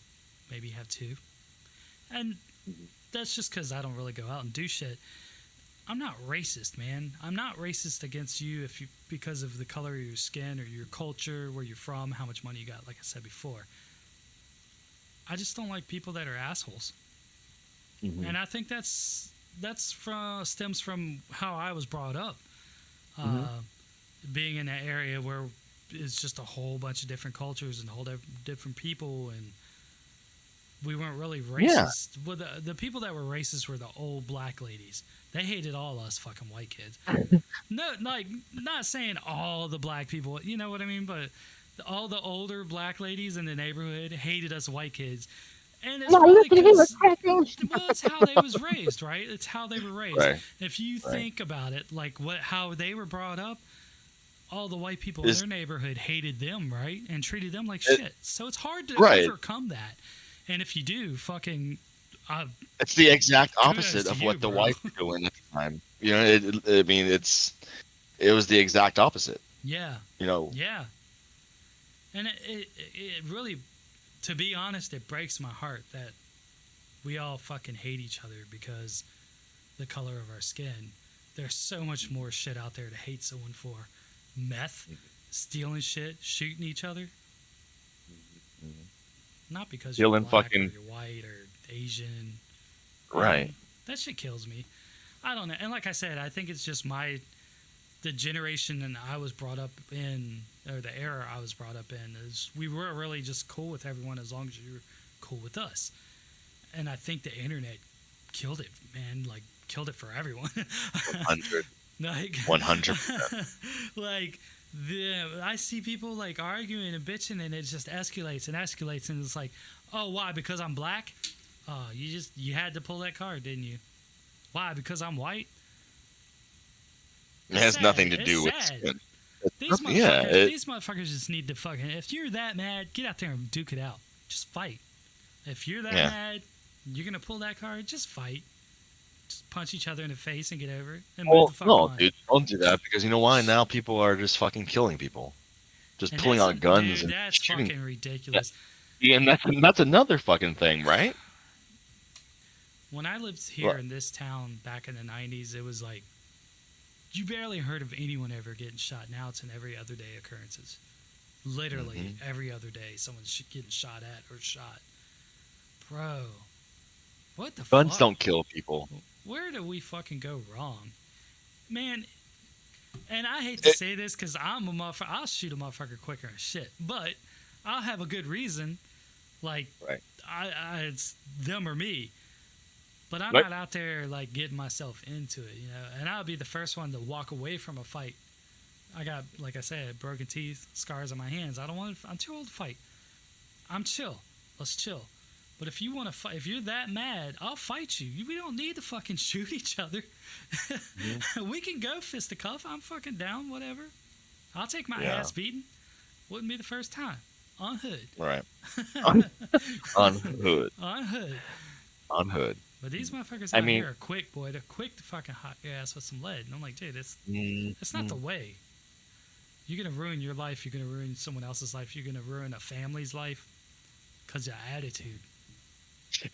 maybe have two. And that's just because I don't really go out and do shit. I'm not racist, man. I'm not racist against you because of the color of your skin or your culture, where you're from, how much money you got, like I said before. I just don't like people that are assholes. Mm-hmm. And I think that's stems from how I was brought up. Mm-hmm. Being in that area where it's just a whole bunch of different cultures and different people, and we weren't really racist. Yeah. Well, the people that were racist were the old black ladies. They hated all us fucking white kids. No, like, not saying all the black people, you know what I mean? But all the older black ladies in the neighborhood hated us white kids. And it's probably because, well, it's how they was raised, right? It's how they were raised. Right. If you think about it, like how they were brought up, all the white people in their neighborhood hated them, right? And treated them like shit. So it's hard to overcome that. And if you do, fucking... it's the exact opposite of what the whites were doing at the time. You know, it was the exact opposite. Yeah. You know. Yeah. And it really, to be honest, it breaks my heart that we all fucking hate each other because the color of our skin. There's so much more shit out there to hate someone for. Meth, stealing shit, shooting each other. Not because you're black or you're white or Asian. Right. That shit kills me. I don't know. And like I said, I think it's just the generation and I was brought up in, or the era I was brought up in, is we were really just cool with everyone as long as you're cool with us. And I think the internet killed it, man. Like, killed it for everyone. 100. Like 100%. Like, I see people like arguing and bitching, and it just escalates and escalates, and it's like, oh, why? Because I'm black? Oh, you had to pull that card, didn't you? Why? Because I'm white? It has nothing to do with skin. These motherfuckers just need to fucking... If you're that mad, get out there and duke it out. Just fight. If you're that mad, you're going to pull that card, just fight. Just punch each other in the face and get over it. And move the fuck on. Dude, don't do that, because you know why? Now people are just fucking killing people. Just pulling out guns and that's shooting. Fucking ridiculous. Yeah, and that's another fucking thing, right? When I lived here in this town back in the 90s, it was like, you barely heard of anyone ever getting shot. Now it's an every other day occurrences. Literally every other day someone's getting shot at or shot. Bro, what the fuck? Guns don't kill people. Where do we fucking go wrong? Man, and I hate to say this because I'm a motherfucker. I'll shoot a motherfucker quicker and shit. But I'll have a good reason. Like, Right. it's them or me. But I'm Right. not out there like getting myself into it, you know. And I'll be the first one to walk away from a fight. I got, like I said, broken teeth, scars on my hands. I don't want to. I'm too old to fight. I'm chill. Let's chill. But if you want to fight, if you're that mad, I'll fight you. We don't need to fucking shoot each other. Mhm. We can go fisticuff. I'm fucking down. Whatever. I'll take my Yeah. ass beaten. Wouldn't be the first time. On hood. Right. On, on hood. On hood. On hood. But these motherfuckers I out mean, here are quick, boy. They're quick to fucking hot your ass with some lead. And I'm like, dude, it's not the mhm. way. You're gonna ruin your life. You're gonna ruin someone else's life. You're gonna ruin a family's life because of your attitude.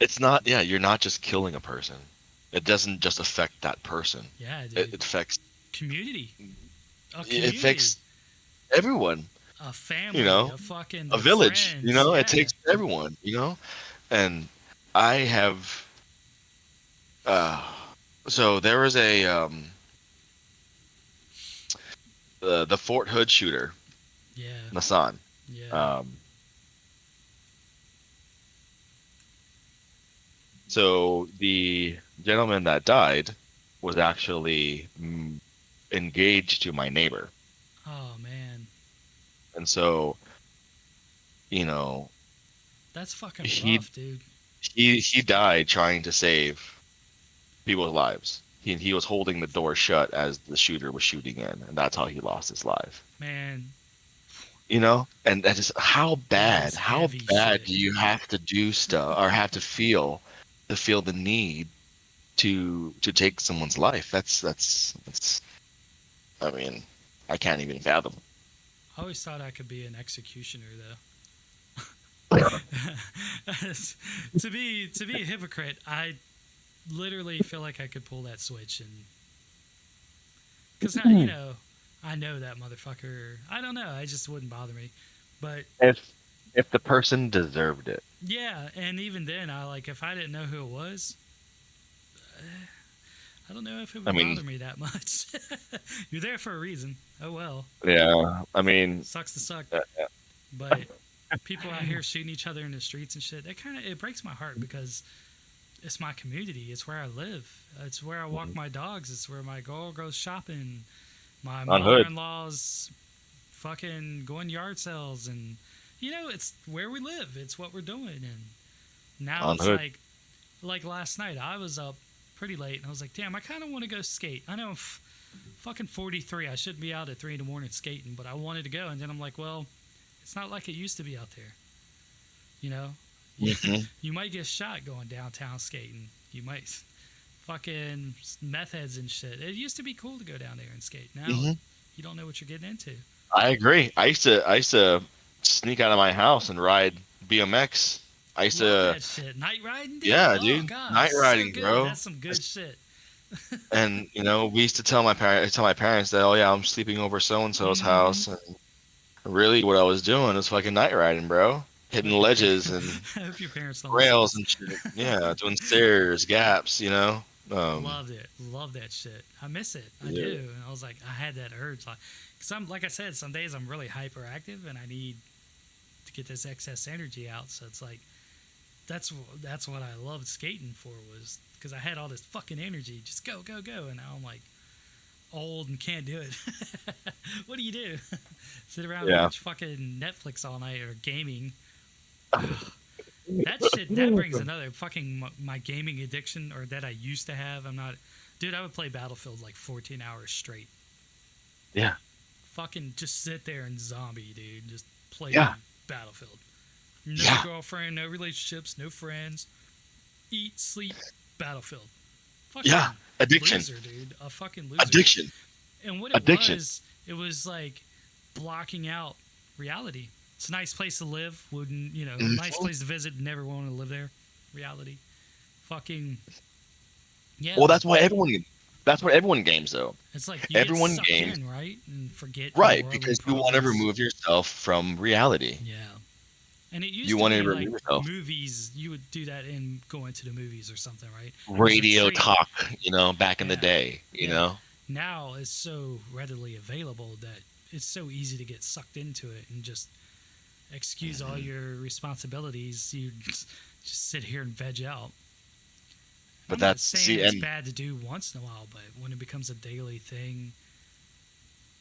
It's not. Yeah, you're not just killing a person. It doesn't just affect that person. Yeah, It, dude. it affects. Community. A It community. affects everyone. A You family. know, A fucking a their village. You friends. know, it Yeah. takes everyone. You know, and I have. Uh, so there was a the Fort Hood shooter, Yeah. Nassan. Yeah. Um, so the gentleman that died was actually engaged to my neighbor, Oh man. and so you know That's fucking he rough, dude. he died trying to save people's lives. He was holding the door shut as the shooter was shooting in, and that's how he lost his life. Man, You know, and that is that is how heavy bad shit. do you have to do stuff or have to feel the need to take someone's life? That's I mean, I can't even fathom. I always thought I could be an executioner though. To be a hypocrite, I literally feel like I could pull that switch and because you know I know that motherfucker. I don't know. I just wouldn't bother me. But if if the person deserved it. yeah, and even then, I like if I didn't know who it was, I don't know if it I would mean, bother me that much. You're there for a reason. Oh well, yeah. I mean, sucks to suck. uh, But people out here shooting each other in the streets and shit, it breaks my heart because it's my community. It's where I live. It's where I walk my dogs. It's where my girl goes shopping. My on Hood. mother-in-law's fucking going yard sales, and you know, it's where we live. It's what we're doing. And now On it's Hood. like last night, I was up pretty late, and I was like, damn, I kind of want to go skate. I know I'm fucking 43. I shouldn't be out at 3 in the morning skating, but I wanted to go. And then I'm like, well, it's not like it used to be out there. You know, Mhm. you might get shot going downtown skating. You might fucking meth heads and shit. It used to be cool to go down there and skate. Now Mhm. you don't know what you're getting into. I agree. I used to sneak out of my house and ride BMX. I used Love to, that shit. Night riding, dude. yeah, Oh dude, god, night so riding, good. bro. That's some good shit. And we used to tell my parents that, oh yeah, I'm sleeping over so and so's Mm-hmm. house, and really what I was doing was fucking night riding, bro, I hitting hope your ledges and I hope your parents don't listen to rails this. and shit. Yeah, doing stairs, gaps, Loved it. Love that shit. I miss it. I Yeah. do. And I was like, I had that urge, because I'm like I said, some days I'm really hyperactive and I need to get this excess energy out. So it's like that's what I loved skating for was because I had all this fucking energy. Just go, go, go. And now I'm like old and can't do it. What do you do? Sit around and Yeah. watch fucking Netflix all night or gaming. That shit that brings another fucking my gaming addiction or that I used to have. I'm not, dude. I would play Battlefield like 14 hours straight. Yeah. Fucking just sit there and zombie, dude. Just play Yeah. Battlefield. No Yeah. girlfriend, no relationships, no friends. Eat, sleep, Battlefield. Fucking Yeah. Addiction. loser, dude. A fucking loser. Addiction. And what Addiction. it was like blocking out reality. It's a nice place to live. Wouldn't, you know, nice Mhm. place to visit. Never want to live there. Reality. Fucking, yeah. Well, that's why everyone games though. It's like you get Everyone sucked games, in, right? And forget your right, worldly because you want to problems. remove yourself from reality. Yeah. And it You used to want to be like remove yourself. movies. You would do that in going to the movies or something, right? It was a Radio treat. talk, back in the Yeah. day, Yeah. Now it's so readily available that it's so easy to get sucked into it and just excuse all Mhm. your responsibilities. You just sit here and veg out. But I'm not that's saying see it's and bad to do once in a while, but when it becomes a daily thing,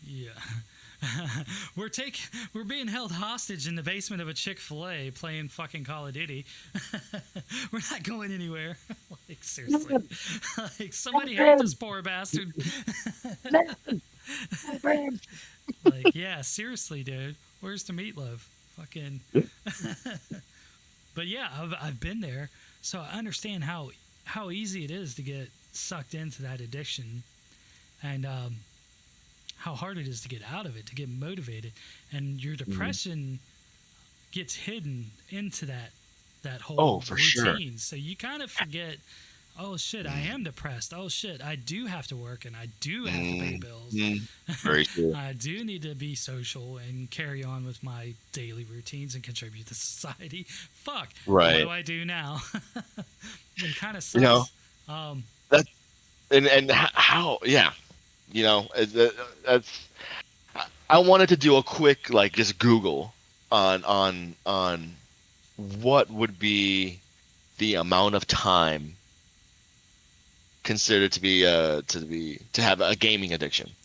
yeah. we're take we're being held hostage in the basement of a Chick-Fil-A playing fucking Call of Duty. We're not going anywhere. Like seriously. Like somebody help this poor bastard. Like, yeah, seriously, dude. Where's the meatloaf? Fucking But yeah, I've been there, so I understand how easy it is to get sucked into that addiction, and how hard it is to get out of it, to get motivated, and your Mhm. depression gets hidden into that Oh, whole for sure. routine. So you kind of forget, oh shit, I am depressed. Oh shit, I do have to work and I do have to pay bills. Mhm. Very true. I do need to be social and carry on with my daily routines and contribute to society. Fuck, what do Right. I do now? It kind of You know, sucks. Um, that how yeah, that's I wanted to do a quick like just Google on what would be the amount of time considered to have a gaming addiction,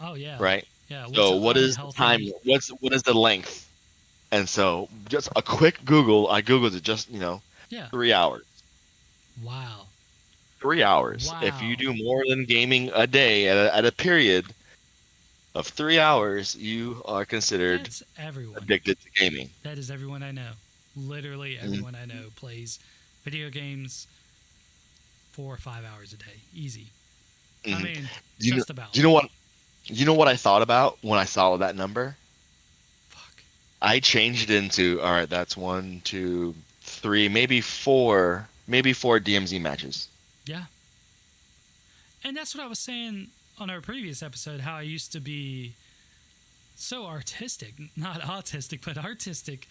oh yeah, right? yeah. What's So an what is the time? unhealthy? What is the length? And so just a quick Google, I googled it just, Yeah. 3 hours. Wow. 3 hours. If you Wow. do more than gaming a day at a period of 3 hours, you are considered That's everyone. addicted to gaming. That is everyone I know. Literally Mhm. everyone I know plays video games 4 or 5 hours a day. Easy. I Mhm. mean, Do you know, just do about. you know what you know what I thought about when I saw that number? Fuck. I changed it into, all right, that's one, two, three, maybe four DMZ matches. Yeah. And that's what I was saying on our previous episode, how I used to be so artistic, not autistic, but artistic,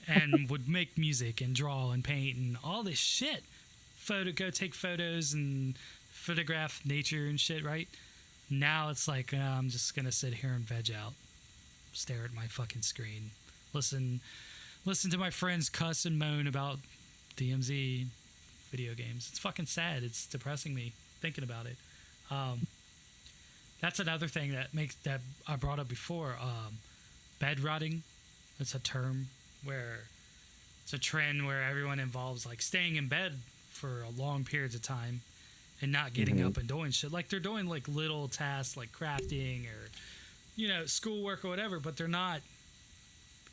and would make music and draw and paint and all this shit. Go take photos and photograph nature and shit, right? Now it's like I'm just gonna sit here and veg out, stare at my fucking screen, listen listen to my friends cuss and moan about DMZ video games. It's fucking sad. It's depressing me thinking about it. Um, that's another thing that I brought up before. Bed rotting. That's a term where it's a trend where everyone involves like staying in bed for a long periods of time and not getting Hmm. up and doing shit. Like they're doing like little tasks like crafting or schoolwork or whatever, but they're not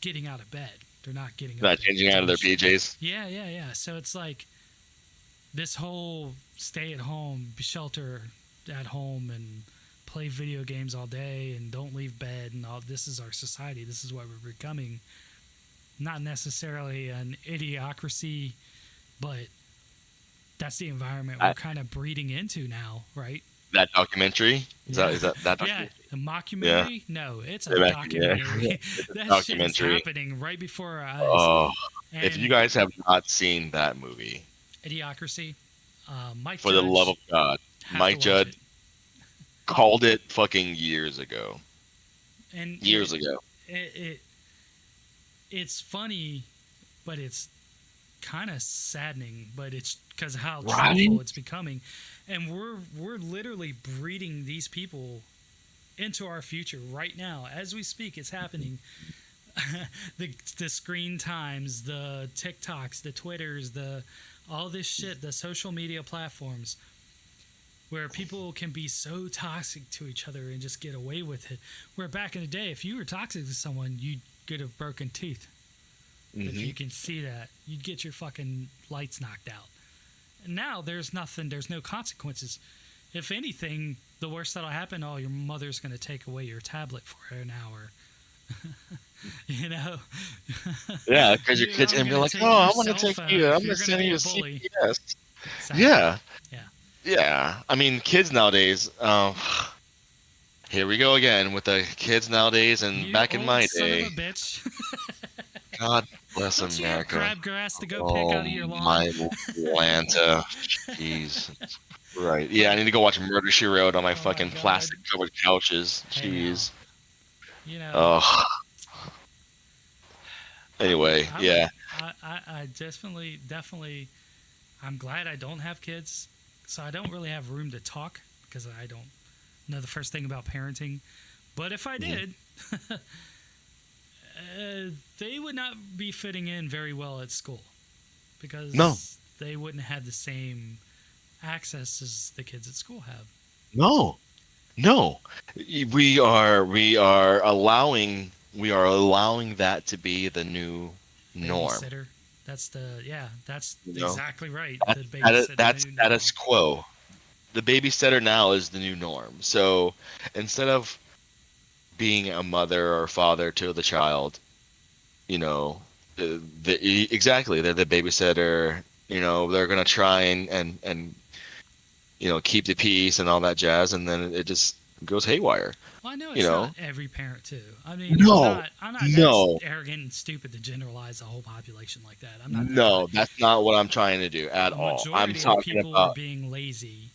getting out of bed. They're not getting up Not and changing out of doing their shit. PJs. Yeah, yeah, yeah. So it's like this whole stay at home, shelter at home, and play video games all day and don't leave bed and all. This is our society. This is what we're becoming. Not necessarily an idiocracy, but that's the environment we're I, kind of breeding into now, right? that documentary Yeah, is that yeah. documentary? A Yeah, mockumentary? No, it's a yeah, documentary. it's a That shit is documentary. happening right before our eyes. Oh, if you And guys have not seen that movie, Idiocracy. Mike for the love of Judge, God, have to Mike watch Judd it. called it fucking years ago. And Years ago. it it's funny, but it's kind of saddening. But it's because of how Right? truthful it's becoming, and we're literally breeding these people into our future right now as we speak. It's happening. The screen times, the TikToks, the Twitters, the all this shit, the social media platforms where people can be so toxic to each other and just get away with it. Where back in the day, if you were toxic to someone, you could have broken teeth. If Hmm. you can see that, you'd get your fucking lights knocked out. And now there's nothing, there's no consequences. If anything, the worst that'll happen, oh, your mother's going to take away your tablet for an hour. you know? Yeah, because your kids I'm and be going to like, take oh, your I want to cell take phone you. I'm if gonna you're going to send be you a to bully. CPS. Exactly. Yeah, Yeah. yeah. I mean, kids nowadays. Here we go again with the kids nowadays. And You back in old my son of day, a bitch. God bless Don't you have America. crabgrass to go pick Oh out of your lawn? my Atlanta. Jeez. Right. Yeah, I But, need to go watch Murder She Wrote on my oh my fucking God. plastic covered couches. Hey now. Jeez. You know, Oh, Anyway, I would, yeah. I definitely, I'm glad I don't have kids, so I don't really have room to talk because I don't know the first thing about parenting. But if I Mhm. did, they would not be fitting in very well at school No, because they wouldn't have the same access as the kids at school have. no, no. We are allowing that to be the new norm. Babysitter. That's You know, exactly right. The that's babysitter, the new status norm. quo. The babysitter now is the new norm. So instead of being a mother or father to the child, you know, exactly, they're the babysitter. They're gonna try and keep the peace and all that jazz, and then it just goes haywire. Well, I know You it's not know, every parent too. I mean, no, I'm not that no, arrogant and stupid to generalize the whole population like that. I'm not that guy. no. That's not what I'm trying to do at A all. I'm majority of talking people are about. being lazy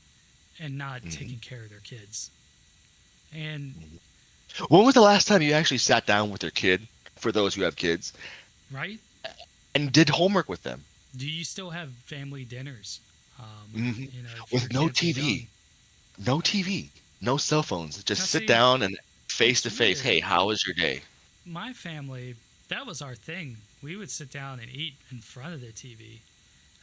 and not Mhm. taking care of their kids. And When was the last time you actually sat down with your kid, for those who have kids, right? and did homework with them? Do you still have family dinners? Hmm. If your With no kids are young. TV, no TV, no cell phones. Now, Just sit see, down and face it's to face. weird. Hey, how was your day? My family, that was our thing. We would sit down and eat in front of the TV,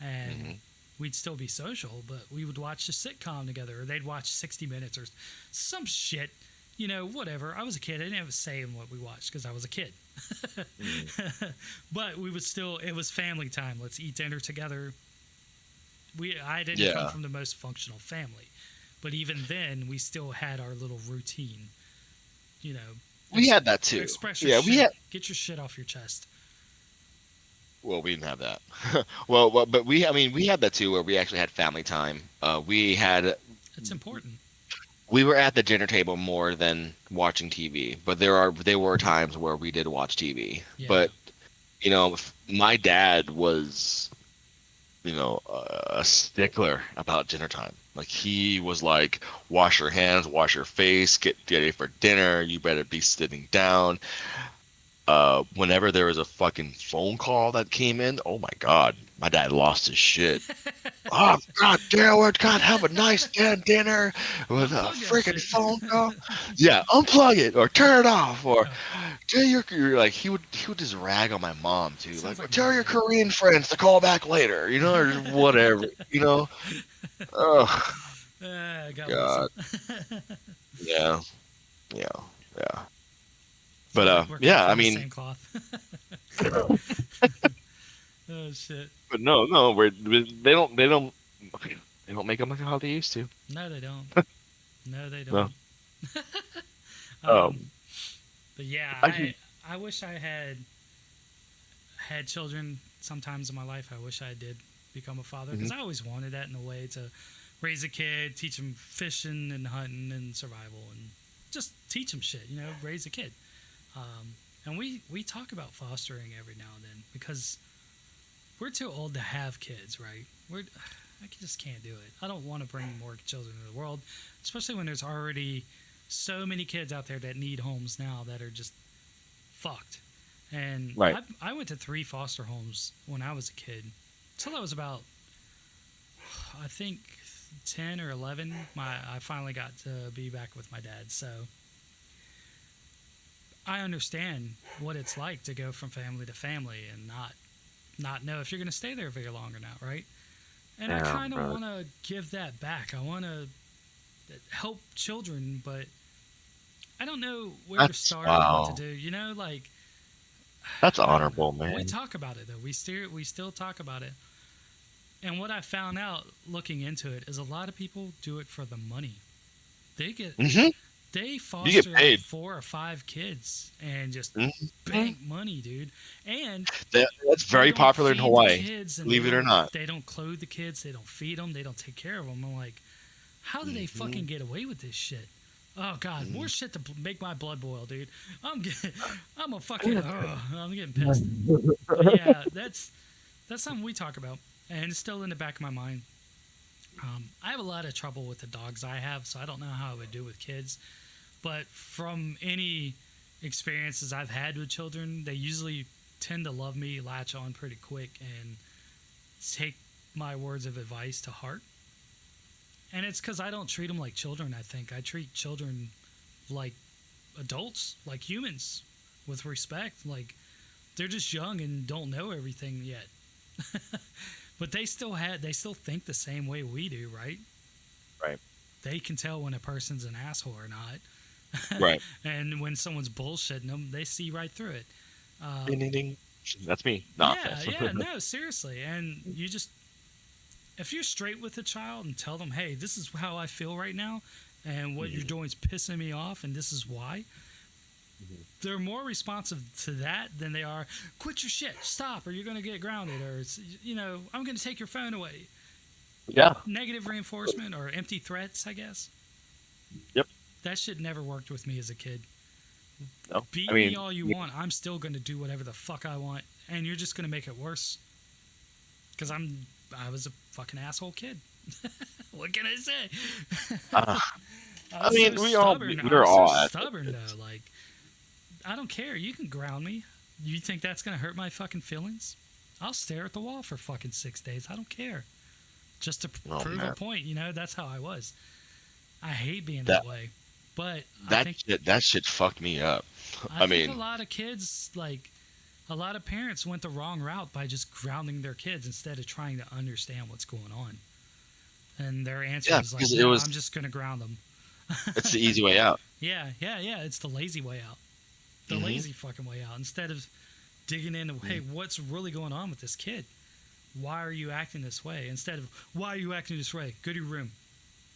and Hmm. we'd still be social, but we would watch a sitcom together, or they'd watch 60 Minutes or some shit. Whatever. I was a kid. I didn't have a say in what we watched because I was a kid. But we would still, it was family time. Let's eat dinner together. I didn't come Yeah, from the most functional family, but even then, we still had our little routine. You know, we had that too. express your Yeah, we shit, had. get your shit off your chest. Well, we didn't have that. Well, but I mean, we had that too, where we actually had family time. It's important. We were at the dinner table more than watching TV, but there were times where we did watch TV. Yeah. But my dad was a stickler about dinner time. Like he was like, wash your hands, wash your face, get ready for dinner. You better be sitting down. Whenever there was a fucking phone call that came in, oh my god, my dad lost his shit. Oh god damn, we're gonna have a nice damn dinner with a Unplug that freaking shit. phone call. Yeah, unplug it or turn it off or Oh, tell your like he would just rag on my mom too. sounds Like like my tell your dad. Korean friends to call back later, or whatever, Oh God bless him. god. Yeah, yeah, yeah. But Sounds like we're cut yeah, I from the mean, same cloth. Oh shit. but no, they don't make them like how they used to. No, they don't. No, they No. don't. um, Um, but yeah, actually, I wish I had children sometimes in my life. I wish I did become a father because mhm. I always wanted that in a way to raise a kid, teach him fishing and hunting and survival, and just teach him shit. Raise a kid. And we talk about fostering every now and then because we're too old to have kids, right? I just can't do it. I don't want to bring more children into the world, especially when there's already so many kids out there that need homes now that are just fucked. And Right. I went to 3 foster homes when I was a kid, till I was about, I think, 10 or 11. I finally got to be back with my dad, so I understand what it's like to go from family to family and not know if you're going to stay there very long or not, right? And I Yeah, kind of bro. want to give that back. I want to help children, but I don't know where to That's start or what to wow. do. Like That's I don't know. honorable, We man. talk about it though. We still talk about it. And what I found out looking into it is a lot of people do it for the money. They get Hmm. they You get foster like paid. 4 or 5 kids and just Hmm. bank money, dude. And That's they very don't popular in feed the Hawaii, kids and believe it or not. they don't clothe the kids, they don't feed them, they don't take care of them. I'm like, how do they Hmm. fucking get away with this shit? Oh god, more shit to make my blood boil, dude. I'm getting, I'm a fucking, I'm getting pissed. But yeah, that's something we talk about, and it's still in the back of my mind. I have a lot of trouble with the dogs I have, so I don't know how I would do with kids. But from any experiences I've had with children, they usually tend to love me, latch on pretty quick, and take my words of advice to heart. And it's because I don't treat them like children. I think I treat children like adults, like humans, with respect. Like they're just young and don't know everything yet. But they still think the same way we do, right? Right. They can tell when a person's an asshole or not. Right. And when someone's bullshitting them, they see right through it. Ding, ding, ding. That's me. Nah. Yeah, no, seriously. And you just, if you're straight with a child and tell them, hey, this is how I feel right now, and what you're doing is pissing me off, and this is why, they're more responsive to that than they are, quit your shit, stop, or you're going to get grounded, or, I'm going to take your phone away. Yeah. Negative reinforcement or empty threats, I guess. Yep. That shit never worked with me as a kid. No. Beat me all you want. I'm still going to do whatever the fuck I want, and you're just going to make it worse. Because I was a fucking asshole kid. What can I say? I mean, we're all stubborn though. Like, I don't care. You can ground me. You think that's going to hurt my fucking feelings? I'll stare at the wall for fucking 6 days. I don't care. Just to prove a point, that's how I was. I hate being that way. But that shit fucked me up. I think a lot of kids, like, a lot of parents went the wrong route by just grounding their kids instead of trying to understand what's going on. And their answer is like, no, I'm just going to ground them. It's the easy way out. Yeah. It's the lazy way out. The lazy fucking way out. Instead of digging into, hey, what's really going on with this kid? Why are you acting this way? Instead of, why are you acting this way? Go to your room.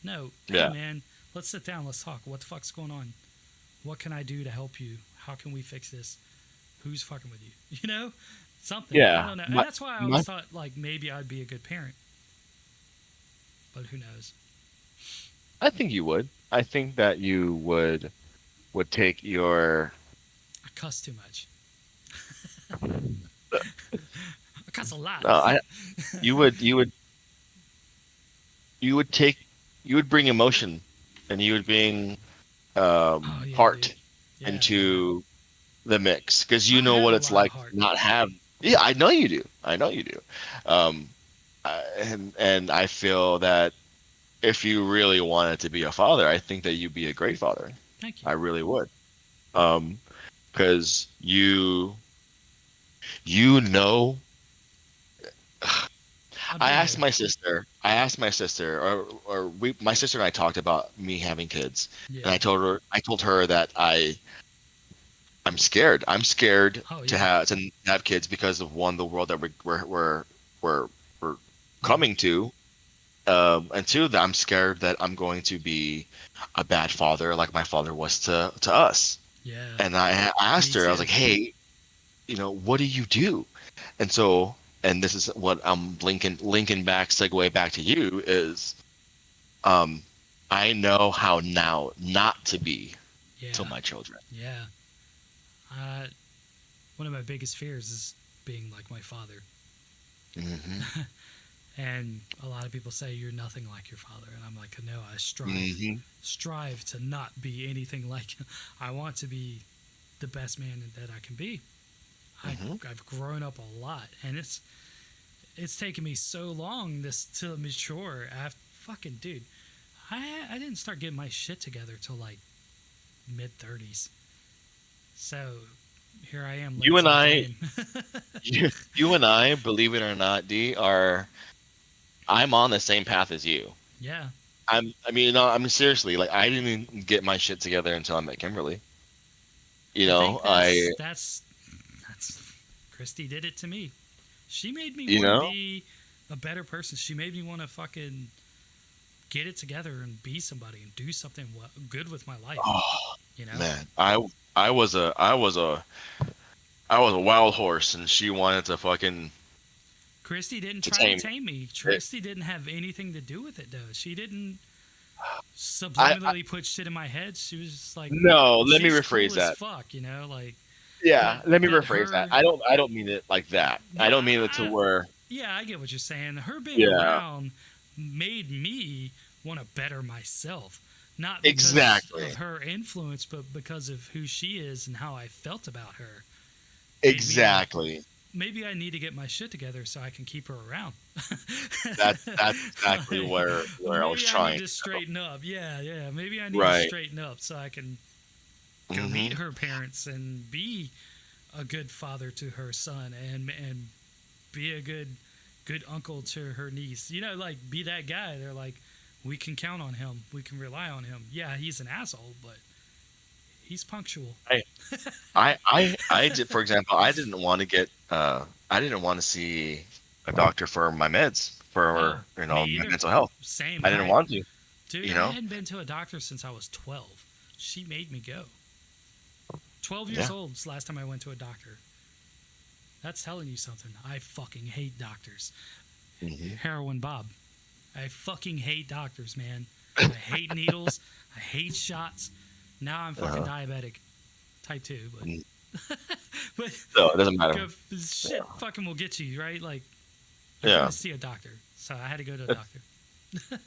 No. Hey, man, let's sit down. Let's talk. What the fuck's going on? What can I do to help you? How can we fix this? Who's fucking with you? Something. Yeah. I don't know. And that's why I always thought, like, maybe I'd be a good parent. But who knows? I think you would. I think that you would take your... I cuss too much. I cuss a lot. No, you would bring emotion, and you would bring heart into the mix, because you know what it's like to not have. Yeah, I know you do. And I feel that if you really wanted to be a father, I think that you'd be a great father. Thank you. I really would. Because you know. I asked my sister, my sister and I talked about me having kids, and I told her that I'm scared. I'm scared to have kids because of, one, the world that we're coming to, and two, that I'm scared that I'm going to be a bad father like my father was to us. Yeah. And I asked her, I was like, hey, what do you do? And so, and this is what I'm linking back, segue back to you, is I know how now not to be to my children. Yeah. One of my biggest fears is being like my father. Mm-hmm. And a lot of people say you're nothing like your father, and I'm like, no, I strive to not be anything like him. I want to be the best man that I can be. I've grown up a lot, and it's taken me so long to mature. Dude, I didn't start getting my shit together till like mid-30s. So here I am. You and I, believe it or not, D, I'm on the same path as you. Yeah. I'm seriously, like, I didn't even get my shit together until I met Kimberly. That's Christy did it to me. She made me want to be a better person. She made me want to fucking get it together and be somebody and do something good with my life. Oh, man, I was a wild horse, and she wanted to fucking. Christy didn't try to tame me. Christy didn't have anything to do with it, though. She didn't subliminally put shit in my head. She was just like, no. Let me rephrase cool that. As fuck, like. Yeah, let me rephrase that. I don't mean it like that. I don't mean it to where. Yeah, I get what you're saying. Her being around made me want to better myself. Not because of her influence, but because of who she is and how I felt about her. made me Exactly. maybe I need to get my shit together so I can keep her around. That's exactly Like, where I was maybe I need trying to to go. straighten up. Yeah, yeah. Maybe I need to Right. straighten up so I can go meet Hmm. her parents and be a good father to her son and be a good uncle to her niece. You know, like be that guy. They're like, we can count on him. We can rely on him. Yeah, he's an asshole, but he's punctual. I, I did, for example, I didn't want to see a doctor for my meds, Oh, for, me my either. mental health. Same. I didn't want to, Dude, you I know? hadn't been to a doctor since I was 12. She made me go. 12 years Yeah. old is the last time I went to a doctor. That's telling you something. I fucking hate doctors. Hmm. Heroin Bob. I fucking hate doctors, man. I hate needles. I hate shots. Now I'm fucking Uh, diabetic. Type 2, mm, but so it doesn't matter. shit fucking will get you, right? Like, you're going Yeah. to see a doctor. So I had to go to a doctor.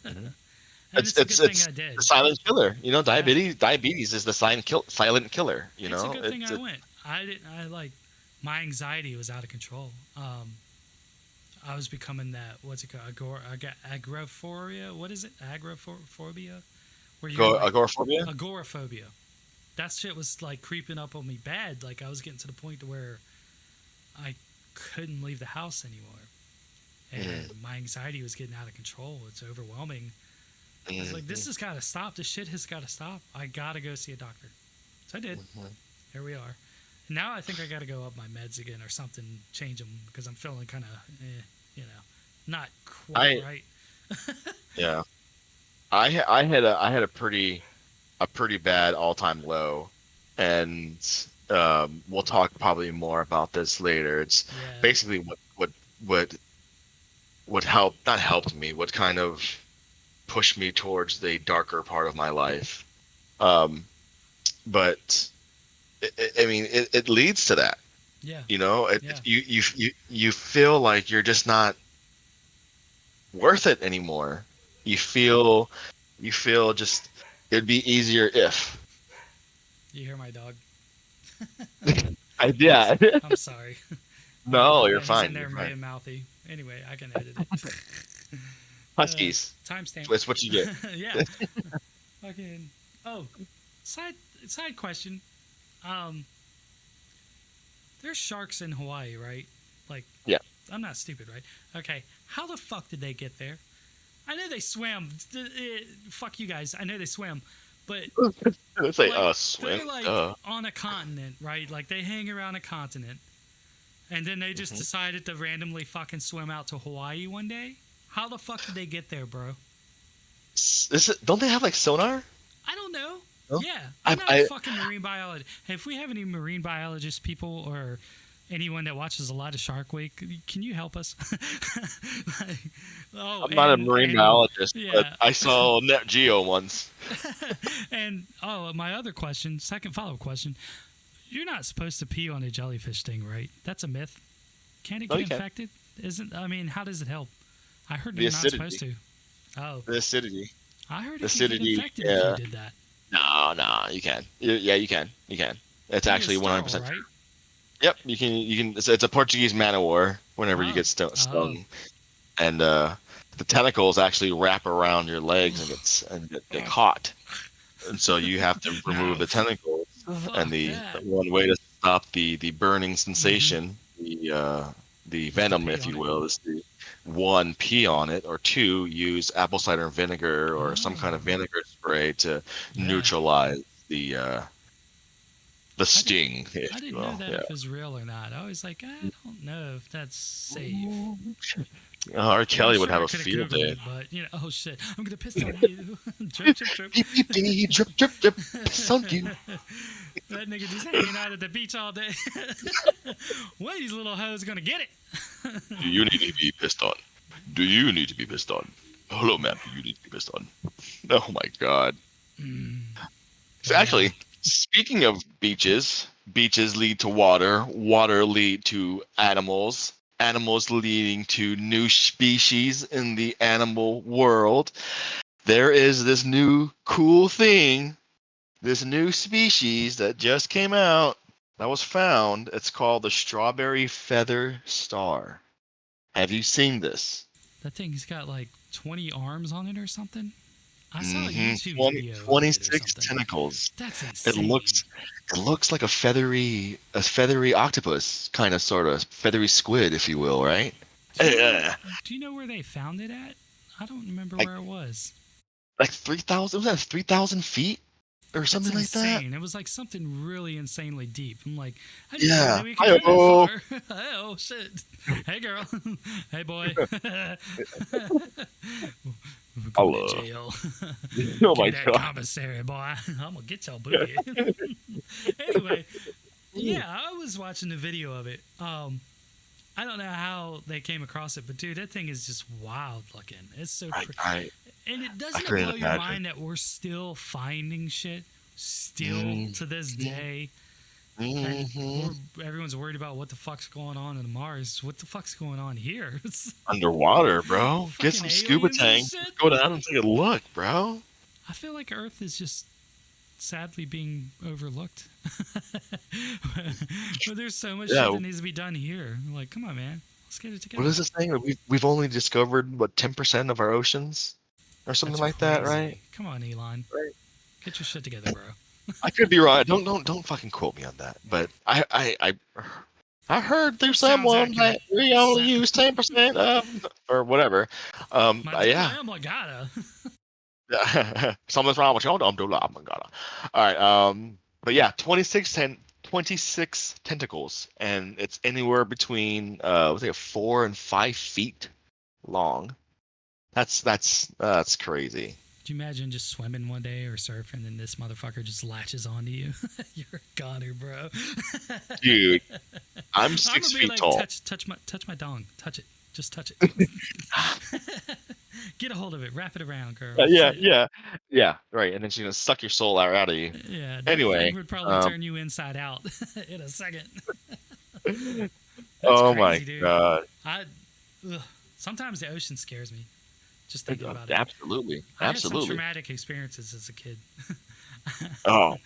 Mhm. And it's a good thing It's I did. the silent killer. Yeah. Diabetes is the silent killer. It's a good thing I went. I didn't. I like my anxiety was out of control. I was becoming that what's it called? I got agoraphobia. What is it? Agoraphobia, where you're like Agoraphobia. agoraphobia. That shit was like creeping up on me bad. Like I was getting to the point to where I couldn't leave the house anymore, Mm-hmm. and my anxiety was getting out of control. It's overwhelming. I was like, Hmm. this has got to stop. This shit has got to stop. I gotta go see a doctor. So I did. Here we are. Now I think I got to go up my meds again or something, change them because I'm feeling kind of, you know, not quite I right. Yeah. I had a pretty bad all time low, and we'll talk probably more about this later. It's Yeah, basically what what helped not helped me, what kind of pushed me towards the darker part of my life. Um, but I mean, it leads to that. yeah, yeah, You feel like you're just not worth it anymore. You feel you feel just it'd be easier if. you hear my dog? Yeah. I'm sorry. No, you're He's in fine. You're there fine. being mouthy. Anyway, I can edit it. Huskies. Timestamp. It's what you get. Yeah. Fucking. Oh, side side question. Um, there's sharks in Hawaii, right? Like, Yeah. I'm not stupid, right? Okay, how the fuck did they get there? I know they swam. Fuck you guys. I know they swam, but It's like, like swim. they're like Duh. on a continent, right? Like they hang around a continent, and then they just Mhm. decided to randomly fucking swim out to Hawaii one day. How the fuck did they get there, bro? Don't they have like sonar? I don't know. No? Yeah, I'm not a I fucking marine biologist. Hey, if we have any marine biologist people or anyone that watches a lot of Shark Week, can you help us? Like, oh, I'm not a marine and biologist, but yeah, I saw Net Geo once. and oh, my other question, second follow up question: you're not supposed to pee on a jellyfish sting, right? That's a myth. Can it No, get you can. infected? Isn't I mean, how does it help? I heard The you're not supposed acidity. to. Oh, The acidity. I heard The it could get acidity. infected if you Yeah. did that. No, no, you can. Yeah, you can. You can. It's But it's actually sterile, 100% right? true. Yep, you can. You can. It's a Portuguese man of war. Whenever you Oh, get oh, stung, and the tentacles actually wrap around your legs and get caught, and so you have to remove no, the tentacles. And fuck the that. one way to stop the burning Mm-hmm. sensation, the Is to venom, pee if on you it. will, is to one, pee on it, or two, use apple cider vinegar or some kind of Oh, vinegar spray to yeah. neutralize the I didn't. sting, I if you didn't know will. that Yeah. if it's real or not. I was like, I don't know if that's safe. R. I'm Kelly would sure have I a could have field Googled day. it, but oh shit, I'm gonna piss on you. Drip, drip, drip. Beep, beep, dee, drip, drip, drip, piss on you. That nigga just hanging out at the beach all day. One of these little hoes gonna get it. Do you need to be pissed on? Do you need to be pissed on? Hello, ma'am. Do you need to be pissed on? Oh my God. Mm, So yeah, actually, speaking of beaches, beaches lead to water, water lead to animals, animals leading to new species in the animal world. There is this new cool thing, this new species that just came out. that was found. It's called the Strawberry Feather Star. Have you seen this? That thing's got like 20 arms on it or something. I saw a Mm-hmm. YouTube 20, video of it or 26 something. tentacles. That's It insane. looks it looks like a feathery octopus, kind of sort of feathery squid, if you will, right? Do you know? Uh, Do you know where they found it at? I don't remember like where it was. like 3,000, was that 3,000 feet or That's something like that? insane. It was like something really insanely deep. I'm like, I didn't know Yeah. that we could go that Hi-oh. far. Oh shit! Hey girl. Hey boy. We're going to Hello. jail. Oh Give my me that god. commissary, boy. I'm gonna get your booty. Anyway, yeah, I was watching the video of it. I don't know how they came across it, but dude, that thing is just wild looking. It's so I, crazy. I, And it I doesn't it blow couldn't your imagine. mind that we're still finding shit still Mm-hmm. to this day? And Mm-hmm. everyone's worried about what the fuck's going on in Mars. What the fuck's going on here? It's Underwater, bro. Get fucking some scuba aliens and tanks. shit. Just go down and take a look, bro. I feel like Earth is just sadly being overlooked. But there's so much shit Yeah. that needs to be done here. Like, come on, man, let's get it What together. is this thing? We've only discovered what 10% of our oceans or something That's like that, right? crazy. Come on, Elon, Right. get your shit together, bro. I could be wrong. Don't fucking quote me on that. But I heard through It sounds someone accurate. that we only use 10% of or whatever. Yeah. I'm like, gotta. Something's wrong with your Abdullah. Oh my god. All right. But yeah, 26 tentacles, and it's anywhere between what's it, 4 and 5 feet long. That's crazy. Do you imagine just swimming one day or surfing and this motherfucker just latches onto you? You're a goner, bro. Dude, I'm I'm six gonna be feet like, tall. touch my dong, touch it, just touch it. Get a hold of it, wrap it around, girl. Yeah, Shit. yeah, yeah. Right, and then she's gonna suck your soul out of you. Yeah, that thing Anyway, would probably um, turn you inside out in a second. That's oh my crazy, dude. god. I ugh. Sometimes the ocean scares me. Just thinking about it. Absolutely, I had some absolutely. traumatic experiences as a kid. Oh,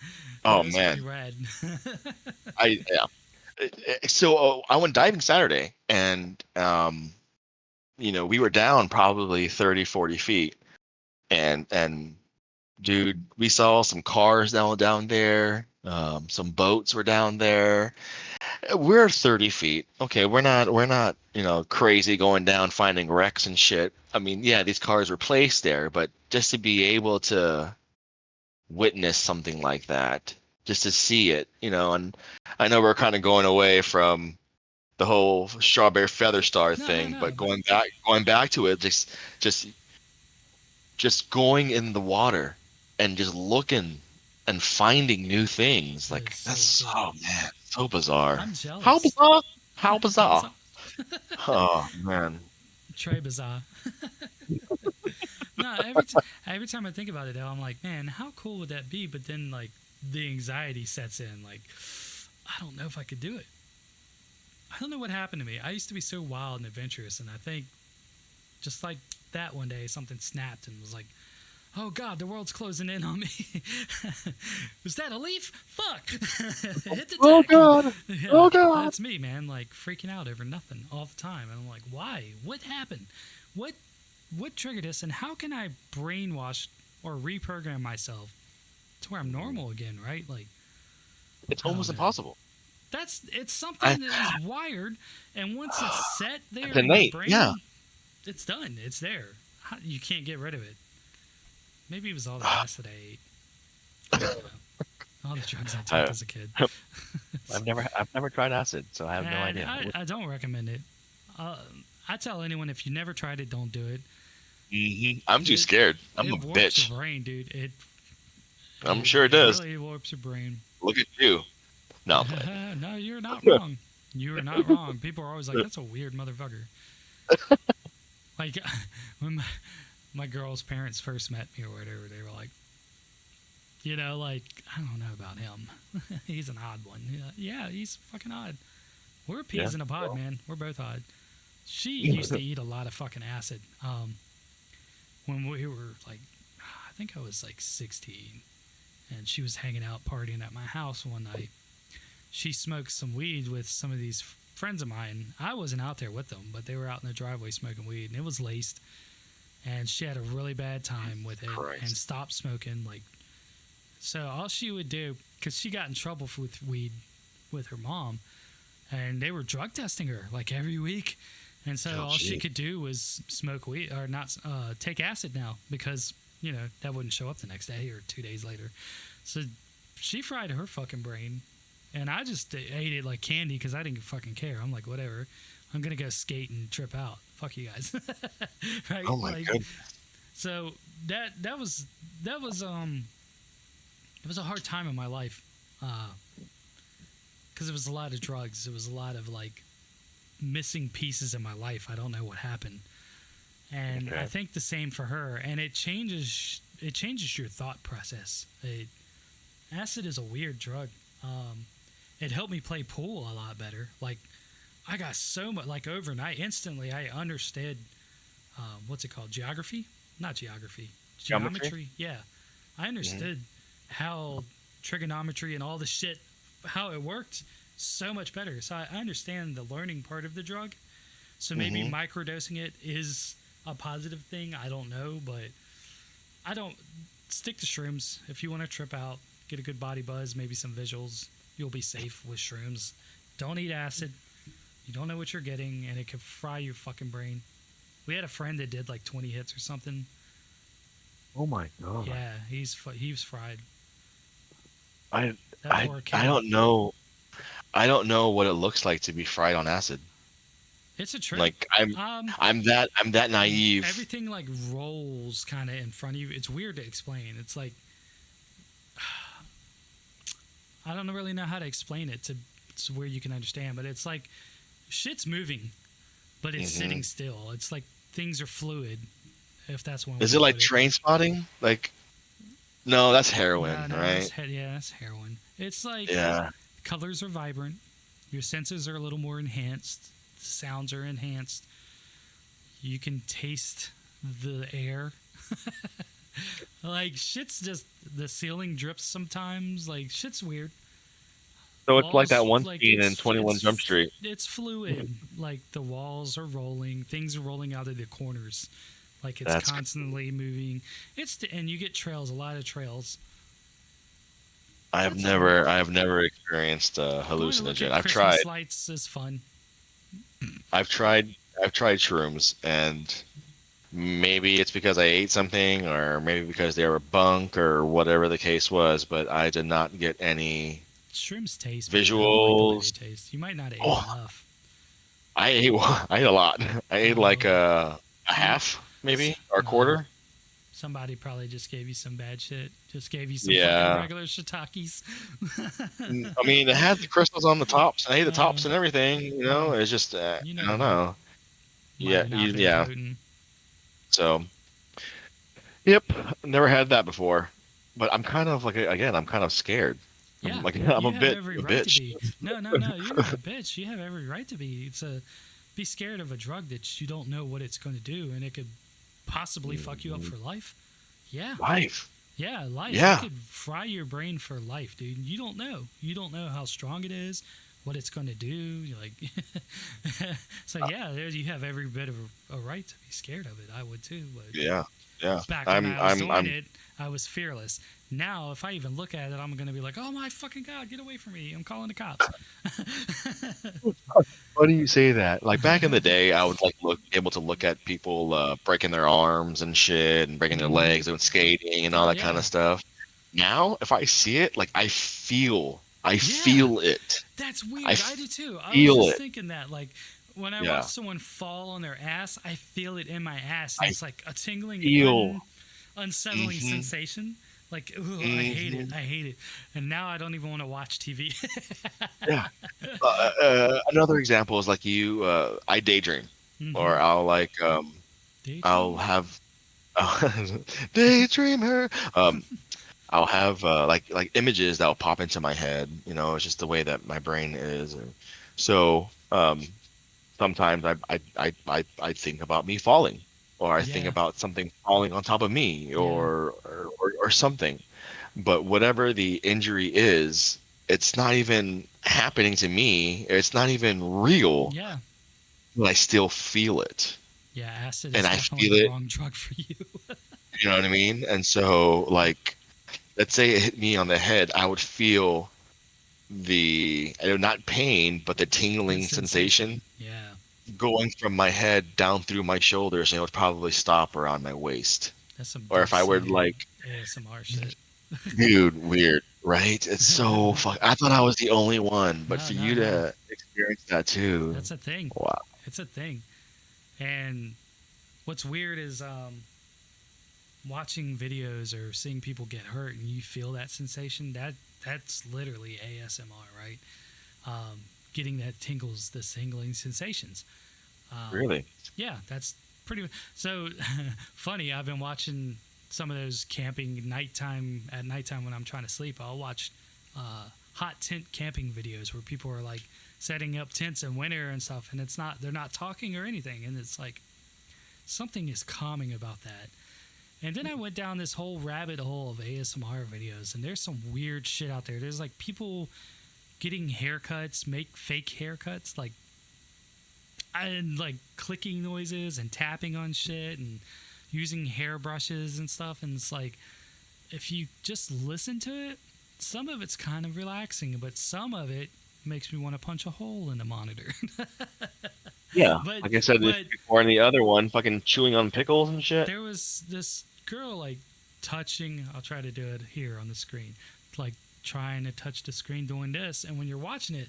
oh It was pretty man. rad. Yeah. So I went diving Saturday, and we were down probably 30, 40 feet, and dude, we saw some cars down there. Some boats were down there. We're 30 feet. Okay, we're not crazy going down finding wrecks and shit. I mean, yeah, these cars were placed there, but just to be able to witness something like that, just to see it, and I know we're kind of going away from the whole strawberry feather star No, no, thing, no. but But going back to it, just just going in the water and just looking and finding new things, it was like so that's, cool. oh man, so bizarre. I'm How jealous. bizarre. How How bizarre. bizarre. Oh man. Trey bizarre. No, every time I think about it, though, I'm like, man, how cool would that be? But then, like, the anxiety sets in. Like, I don't know if I could do it. I don't know what happened to me. I used to be so wild and adventurous, and I think just like that one day, something snapped and was like, oh God, the world's closing in on me. Was that a leaf? Fuck. Hit the Oh deck. god. Yeah, Oh god. that's me, man. Like freaking out over nothing all the time. And I'm like, why? What happened? What what triggered this? And how can I brainwash or reprogram myself to where I'm normal again, right? Like, It's I don't almost know. impossible. It's I something that is wired, and once it's set there It's in your innate. Yeah. brain, it's done. It's there. You can't get rid of it. Maybe it was all the acid I ate. I don't know. All the drugs I took I, as a kid. I've never tried acid, so I have no And idea. I don't recommend it. Uh, I tell anyone if you never tried it, don't do it. I'm too It scared. I'm a it warps bitch. your brain, dude. I'm sure it It does. really warps your brain. Look at you. No, I'm playing. No, you're not wrong. You are not wrong. People are always like, "That's a weird motherfucker." Like when my girl's parents first met me or whatever, they were like, like I don't know about him. He's an odd one. Yeah, he's fucking odd. We're Yeah. peas in a pod, Well, man. We're both odd. She used to eat a lot of fucking acid. When we were like, I think I was like 16, and she was hanging out partying at my house one night. she smoked some weed with some of these friends of mine. I wasn't out there with them, but they were out in the driveway smoking weed, and it was laced. And she had a really bad time with it and Christ. stopped smoking. Like, so all she would do, because she got in trouble with weed with her mom, and they were drug testing her like every week. And so Oh, all she gee. could do was smoke weed or not take acid now because, that wouldn't show up the next day or 2 days later. So she fried her fucking brain. And I just ate it like candy because I didn't fucking care. I'm like, whatever. I'm going to go skate and trip out. Fuck you guys. Right? Oh my Like, goodness. so that was it was a hard time in my life because it was a lot of drugs. It was a lot of like missing pieces in my life. I don't know what happened, and Okay. I think the same for her. And it changes your thought process. Acid is a weird drug. It helped me play pool a lot better. Like I got so much like overnight. Instantly, I understood what's it called? Geography? Not geography. Geometry? Yeah. I understood how trigonometry and all the shit, how it worked so much better. So I understand the learning part of the drug. So maybe microdosing it is a positive thing. I don't know, but I don't stick to shrooms. If you want to trip out, get a good body buzz, maybe some visuals, you'll be safe with shrooms. Don't eat acid. You don't know what you're getting, and it could fry your fucking brain. We had a friend that did like 20 hits or something. Oh my god. Yeah, he was fried. I That poor kid. I don't know. I don't know what it looks like to be fried on acid. It's a trip. Like Um, I'm that naive. Everything like rolls kind of in front of you. It's weird to explain. It's like I don't really know how to explain it to where you can understand, but it's like shit's moving, but it's sitting still. It's like things are fluid, if that's one way Is to it like put it. train spotting? Like no, that's heroin, No, right? that's heroin. It's like Yeah. colors are vibrant, your senses are a little more enhanced, sounds are enhanced. You can taste the air. Like shit's just the ceiling drips sometimes. Like shit's weird. So it's like that Walls one like scene in 21 Jump Street. it's fluid. Like the walls are rolling, things are rolling out of the corners. Like it's That's constantly moving. And you get trails, a lot of trails. I have That's never experienced a Going to look hallucinogen. at I've tried. Christmas lights is fun. I've tried shrooms, and maybe it's because I ate something, or maybe because they were bunk, or whatever the case was. But I did not get any Shrooms taste, but I don't like the way they visuals. taste. You might not have ate Oh, enough. I ate I ate a lot. I ate like Oh, a you half, maybe, or a no. quarter. Somebody probably just gave you some bad shit. Just gave you some fucking Yeah. regular shiitakes. I mean, it had the crystals on the tops. I ate the tops um, and everything. You know, well, it's just you I don't never know. know. Might Yeah, have not been yeah. potent. So, yep, never had that before. But I'm kind of like again, I'm kind of scared. I'm Yeah, like I'm you a have bit every a right to bitch. be. No, you're not a bitch. You have every right to be. Be scared of a drug that you don't know what it's going to do, and it could possibly fuck you up for life. Yeah, Life. yeah, life. It Yeah. could fry your brain for life, dude. You don't know. You don't know how strong it is, what it's going to do. You're like, so yeah, you have every bit of a right to be scared of it. I would too, but Yeah. Yeah. back when I'm I was I'm doing I'm it, I was fearless. Now, if I even look at it, I'm going to be like, oh my fucking God, get away from me. I'm calling the cops. funny you say that. Like back in the day, I would like able to look at people breaking their arms and shit and breaking their Mhm. legs and skating and all that kind Yeah, of stuff. Now, if I see it, like I yeah, feel it. that's I weird. I do too. I was feel just it. thinking that, like, when I watch Yeah. someone fall on their ass, I feel it in my ass, and I it's like a tingling, feel. unsettling Hmm. sensation. Like, ugh, I hate it. Hmm. I hate it. And now I don't even want to watch TV. Yeah. Another example is like I daydream, Hmm. or I'll like I'll Daydream. have daydreamer. I'll have like images that will pop into my head. You know, it's just the way that my brain is. And so sometimes I think about me falling, or I think Yeah, about something falling on top of me, yeah, or something. But whatever the injury is, it's not even. happening to me. It's not even real, Yeah. but I still feel it, Yeah, acid and is I definitely feel the it. wrong drug for you. You know what I mean? And so, like, let's say it hit me on the head, I would feel not pain, but the The tingling sensation. sensation Yeah. going from my head down through my shoulders, and it would probably stop around my waist. That's some Or deep if I were seated like, ASMR shit. dude, weird, right? It's so fuck. I thought I was the only one, but No, for no, you no. to experience that too, That's a thing. wow. It's a thing. And what's weird is watching videos or seeing people get hurt and you feel that sensation. That's literally ASMR, right? Getting that tingles, the tingling sensations. Um, Really? yeah, that's pretty. So funny. I've been watching some of those camping at nighttime when I'm trying to sleep. I'll watch hot tent camping videos where people are like setting up tents in winter and stuff, and they're not talking or anything, and it's like something is calming about that. And then I went down this whole rabbit hole of ASMR videos, and there's some weird shit out there. There's like people getting haircuts, make fake haircuts, and like clicking noises and tapping on shit and using hairbrushes and stuff. And it's like, if you just listen to it, some of it's kind of relaxing, but some of it makes me want to punch a hole in the monitor. Yeah. but Like I said but before in the other one, fucking chewing on pickles and shit. there was this girl like touching. I'll try to do it here on the screen, like trying to touch the screen doing this, and when you're watching it,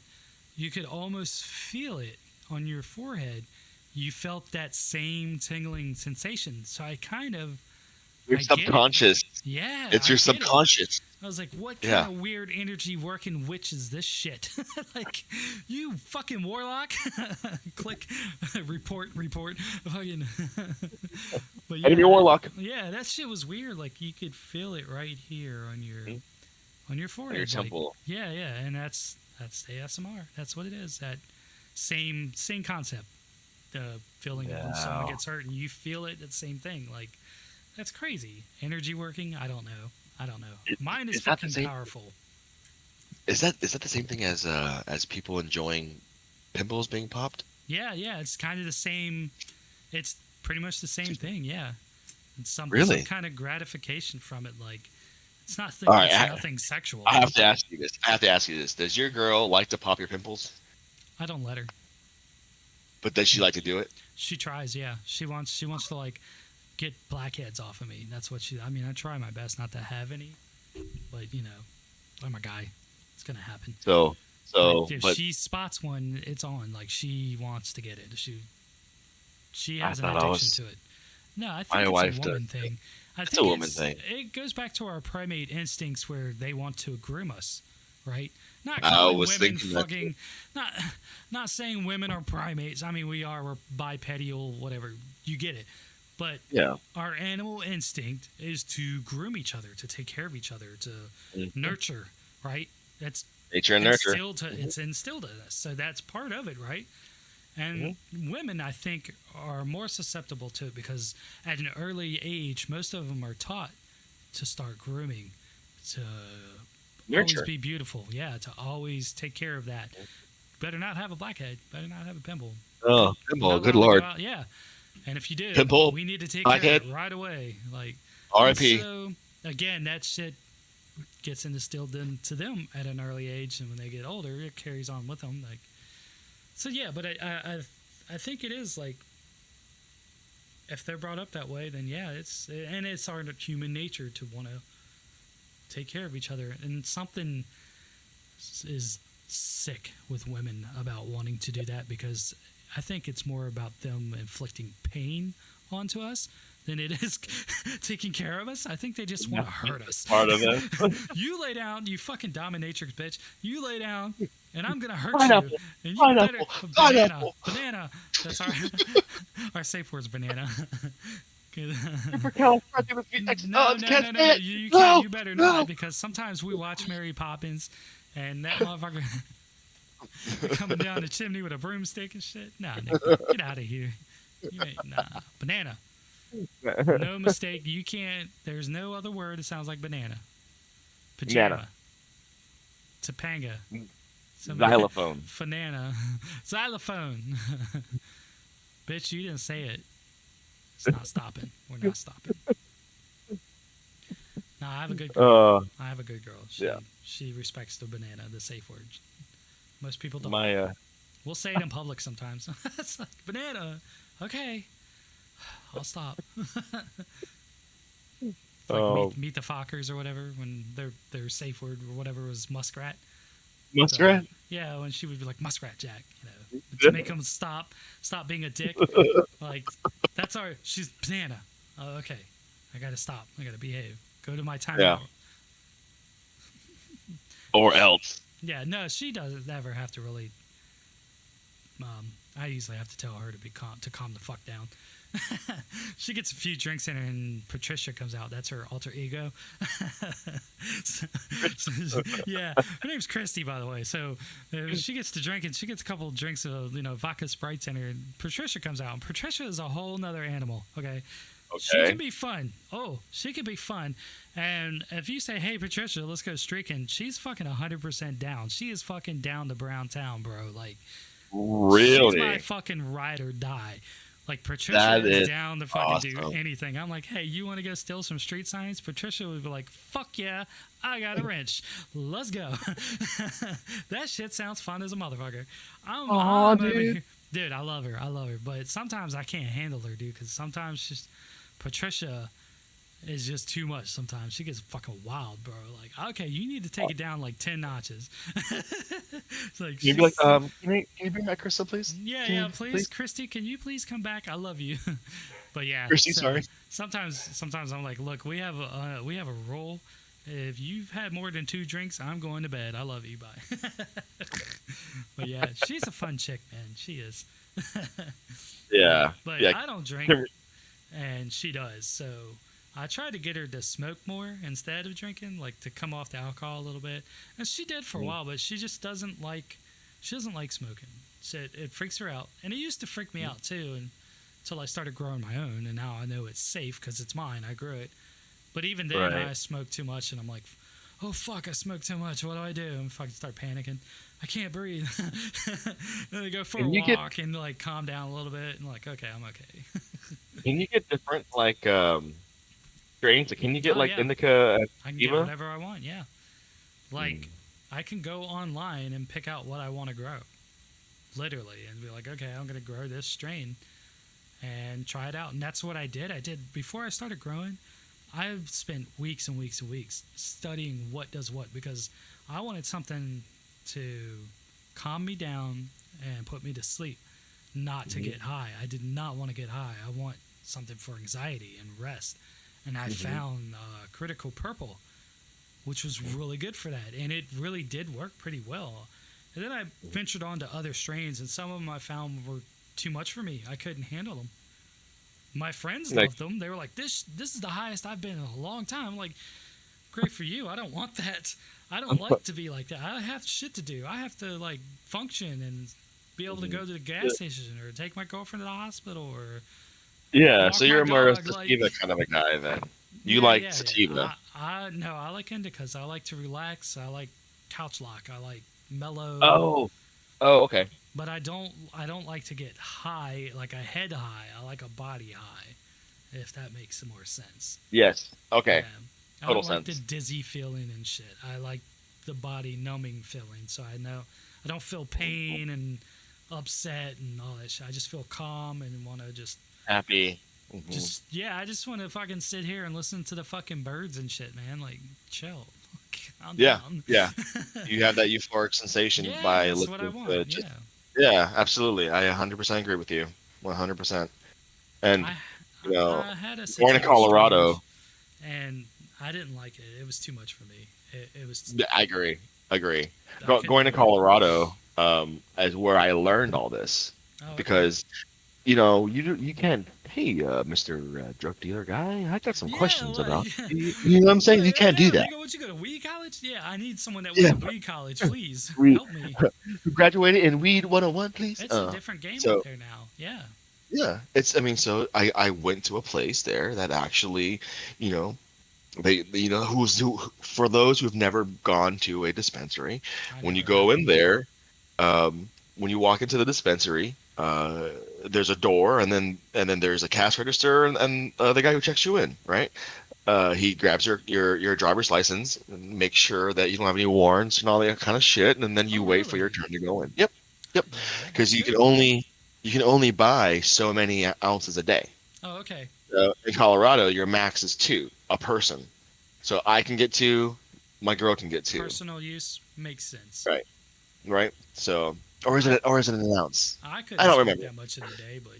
you could almost feel it on your forehead. You felt that same tingling sensation. So Your I get it. subconscious. Yeah, It's I your get it. subconscious. I was like, what Yeah. kind of weird energy working witch is this shit? Like, you fucking warlock. Click, report. Fucking. But Enemy warlock. yeah, that shit was weird. Like, you could feel it right here on your forehead. Your temple. Like, yeah, and that's ASMR. That's what it is. That same concept. The feeling of when someone Wow. gets hurt and you feel it. It's the same thing. Like, that's crazy. Energy working. I don't know. Mine is Is that the fucking same? powerful. Is that the same thing as people enjoying pimples being popped? Yeah. It's kind of the same. It's pretty much the same thing. Yeah. It's some Really? kind of gratification from it. Like, it's not. All right, It's nothing sexual. I have to ask you this. Does your girl like to pop your pimples? I don't let her. But does she like to do it? She tries. Yeah. She wants to like get blackheads off of me. That's what she. I mean, I try my best not to have any, but I'm a guy. It's gonna happen. So, If but she spots one, it's on. Like, she wants to get it. She I has an thought addiction to it. No, I think my it's wife a woman does. thing. I It's think a woman thing. It goes back to our primate instincts where they want to groom us, right? Not I calling was women thinking that fucking. Not saying women are primates. I mean, we're bipedal, whatever. You get it. But Yeah. our animal instinct is to groom each other, to take care of each other, to nurture, right? That's Nature and nurture. It's instilled in us. So that's part of it, right? And women, I think, are more susceptible to it because at an early age, most of them are taught to start grooming, to Nurture. always be beautiful. Yeah, to always take care of that. Better not have a blackhead. Better not have a pimple. Oh, You're pimple. not Good allowed to lord. go out. Yeah. And if you do, Pimple, we need to take care of blackhead. it right away. Like, R.I.P. so again, that shit gets instilled into them at an early age, and when they get older, it carries on with them. Like, so yeah, but I think it is like, if they're brought up that way, then yeah, it's our human nature to want to take care of each other, and something is sick with women about wanting to do that, because I think it's more about them inflicting pain onto us than it is taking care of us. I think they just want to hurt us. Part of it. You lay down, you fucking dominatrix bitch. You lay down, and I'm gonna hurt Pineapple. you. And you Pineapple. better Pineapple. banana. That's our safe word's banana. Supercalifragilisticexpialidocious. No, Can't say it. you No, can't. You better no. not, because sometimes we watch Mary Poppins, and that motherfucker coming down the chimney with a broomstick and shit. Nah, nigga, get out of here. You ain't, nah, banana. No mistake. You can't. There's no other word that sounds like banana. Pajama. Banana. Topanga. Somebody, Xylophone. banana, xylophone. Bitch, you didn't say it. It's not stopping. We're not stopping. No, I have a good girl. Uh, I have a good girl. yeah. She respects the banana, the safe word. Most people don't. My We'll say it in public sometimes. It's like banana. Okay, I'll stop. It's like oh, meet the Fockers or whatever when their safe word or whatever was muskrat. So muskrat. yeah, when she would be like muskrat Jack, to make him stop being a dick. Like that's our she's banana. Oh, okay, I gotta stop. I gotta behave. Go to my Yeah. timeout. Or else. Yeah, no, she doesn't ever have to really. I usually have to tell her to be calm the fuck down. She gets a few drinks in her, and Patricia comes out. That's her alter ego. So- yeah, her name's Christy, by the way. So she gets to drink, and she gets a couple of drinks of vodka sprites in her. And Patricia comes out, and Patricia is a whole nother animal. Okay, she Okay. can be fun. Oh, she can be fun. And if you say, "Hey, Patricia, let's go streaking," she's fucking 100% down. She is fucking down to Brown Town, bro. Like. She's my Really? fucking ride or die. Like Patricia That is is down to fucking do awesome. anything. I'm like, hey, you want to go steal some street signs? Patricia would be like, fuck yeah, I got a wrench. Let's go. That shit sounds fun as a motherfucker. Aw, I'm over dude. here. Dude, I love her. I love her. But sometimes I can't handle her, dude, because sometimes she's Patricia is just too much sometimes. She gets fucking wild, bro. Like, okay, you need to take it down like 10 notches. It's like, You'd be like, she's. can you bring my crystal, please? Yeah, Can yeah, you, please, Christy, can you please come back? I love you. But yeah, Christy, so sorry. sometimes I'm like, look, we have a rule. If you've had more than 2 drinks, I'm going to bed. I love you. Bye. But yeah, she's a fun chick, man. She is. Yeah. But Yeah. I don't drink, and she does. So I tried to get her to smoke more instead of drinking, like to come off the alcohol a little bit. And she did for a while, but she just doesn't like. She doesn't like smoking. So it freaks her out, and it used to freak me out too. And until I started growing my own, and now I know it's safe because it's mine. I grew it. But even then, Right. I smoked too much, and I'm like, oh fuck, I smoked too much. What do I do? And fucking start panicking. I can't breathe. Then I go for a Can you get walk and like calm down a little bit, and like, okay, I'm okay. can you get different like strains? Like, can you get Oh like yeah, indica and I can get sativa? whatever I want. Yeah, Mm. like I can go online and pick out what I want to grow, literally, and be like, okay, I'm gonna grow this strain and try it out. And that's what I did. I did before I started growing. I've spent weeks and weeks and weeks studying what does what because I wanted something to calm me down and put me to sleep, not to Mhm. get high. I did not want to get high. I want something for anxiety and rest. And I Mhm. found Critical Purple, which was really good for that. And it really did work pretty well. And then I ventured on to other strains, and some of them I found were too much for me. I couldn't handle them. My friends Like, loved them. They were like, "This is the highest I've been in a long time." I'm like, "Great for you. I don't want that. I don't like to be like that. I have shit to do. I have to like function and be able to Mhm. go to the gas station or take my girlfriend to the hospital or Yeah, so walk my you're more of a dog." Like, sativa kind of a guy then. You yeah, like yeah, yeah. sativa. I no, I like indicas. I like to relax. I like couch lock. I like mellow. Oh. Oh, okay. But I don't like to get high, like a head high. I like a body high, if that makes some more sense. Yes. Yeah. Okay. I Total don't like the sense. dizzy feeling and shit. I like the body numbing feeling. So I know I don't feel pain and upset and all that shit. I just feel calm and want to Happy. Hmm. yeah, I just want to fucking sit here and listen to the fucking birds and shit, man. Like, chill. Calm Yeah. down. Yeah. You have that euphoric sensation Yeah, by that's what I listening to want. it. Yeah. Yeah, absolutely. I 100% agree with you. 100%. And, I you know, I had a going to sativa Colorado, strange, and I didn't like it. It was too much for me. It was I agree. Agree. I couldn't Going to do it. Colorado is where I learned all this Oh, okay. because you can't. Hey, Mr. Drug dealer guy, I got some Yeah, questions about like, you. You know what I'm saying? You like, can't do damn, that. nigga, what you go to weed college? Yeah, I need someone that went Yeah, to weed college. Please we help me. graduated in Weed 101, please. It's a different game out So there now. Yeah. yeah, I mean, so I went to a place there that actually, you know, who for those who've never gone to a dispensary, I when you never go have. in there. When you walk into the dispensary, there's a door, and then there's a cash register, and the guy who checks you in, right? He grabs your driver's license and makes sure that you don't have any warrants and all that kind of shit, and then Oh, you wait for your really? turn to go in. Yep, yep. That's Because good. you can only buy so many ounces a day. Oh, okay. In Colorado, your max is two a person. So I can get two, my girl can get two, Personal use makes sense. right? Right. So, I or is it an ounce? I I couldn't don't smoke remember. that much in a day, but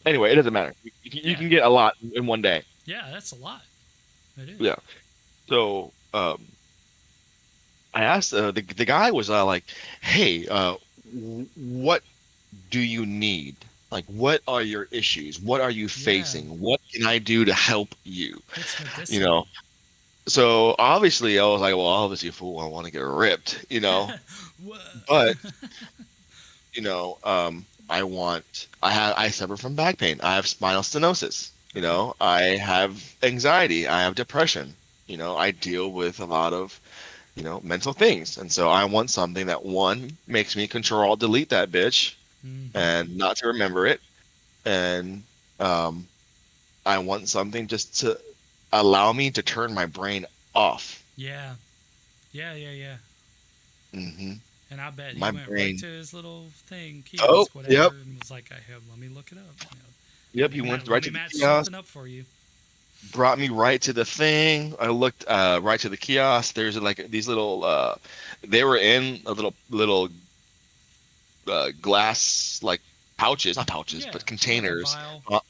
Anyway, it doesn't matter. You yeah, can get a lot in one day. yeah, that's a lot. It is. Yeah. So, I asked the guy was like, "Hey, what do you need? Like, what are your issues? What are you Yeah, facing? What can I do to help you?" it's You know. medicinal. So obviously, I was like, "Well, obviously, fool, I want to get ripped," you know. Wha- But I suffer from back pain. I have spinal stenosis. okay. I have anxiety. I have depression. I deal with a lot of mental things. And so I want something that one makes me control alt delete that bitch Hmm. and not to remember it. And um, I want something just to allow me to turn my brain off. Yeah, yeah. hmm And I bet he My went right brain. to his little thing, Oh, kiosk, yep, whatever, and was like, "I have. Let me look it up. yep. He went Let right me to the match kiosk, something up for you." brought me right to the thing. I looked right to the kiosk. There's like these little. They were in a little glass like pouches, not pouches, Yeah, but like a containers. vial. Uh,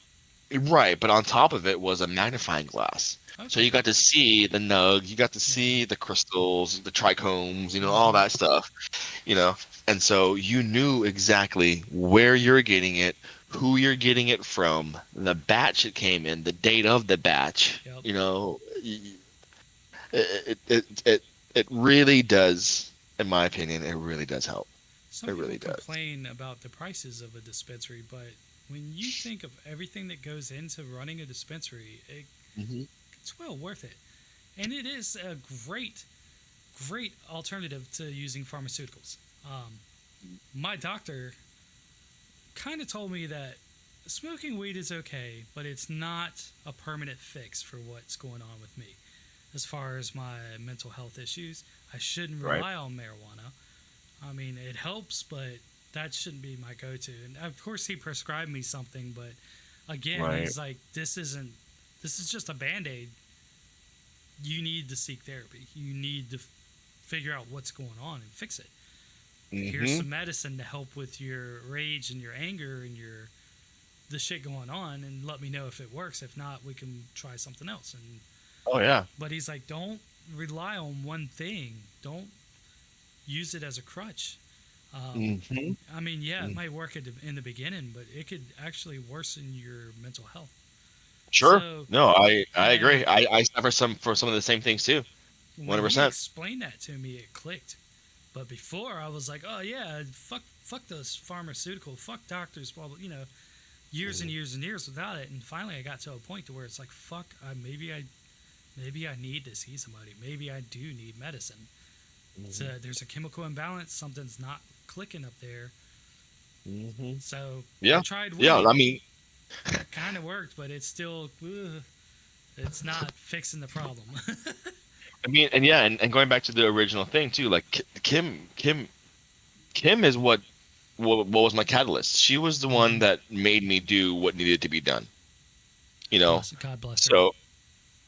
Right, but on top of it was a magnifying glass. So you Okay. got to see the nug, you got to Yeah. see the crystals, the trichomes, all Hmm. that stuff, you know. And so you knew exactly where you're getting it, who you're getting it from, the batch it came in, the date of the batch. Yep. It really does, in my opinion, it really does help. Some It people really does. complain about the prices of a dispensary, but when you think of everything that goes into running a dispensary, Hmm. it's well worth it. And it is a great alternative to using pharmaceuticals. Um, my doctor kind of told me that smoking weed is okay, but it's not a permanent fix for what's going on with me. As far as my mental health issues, I shouldn't Right. rely on marijuana. I mean, it helps, but that shouldn't be my go to. And of course, he prescribed me something, but again, Right. he's like, this is just a band aid. You need to seek therapy. You need to figure out what's going on and fix it. Here's Hmm. some medicine to help with your rage and your anger and the shit going on, and let me know if it works. If not, we can try something else. And Oh yeah. but he's like, don't rely on one thing. Don't use it as a crutch. Um, Hmm. I mean, yeah, it might work in the beginning, but it could actually worsen your mental health. Sure. So, No, I and agree. I suffer some of the same things too. when he 100%. explained that to me, it clicked. But before, I was like, oh yeah, fuck those pharmaceutical, fuck doctors, blah blah. Years and Mhm. years and years without it, and finally, I got to a point to where it's like, fuck, maybe I need to see somebody. Maybe I do need medicine. Mhm. There's a chemical imbalance. Something's not clicking up there. Mhm. So I Yeah. tried Yeah. I weed. mean, Kind of worked, but it's still, it's not fixing the problem. and yeah, and going back to the original thing too, like Kim is what was my catalyst. She was the one Hmm. that made me do what needed to be done. You know. God bless her. So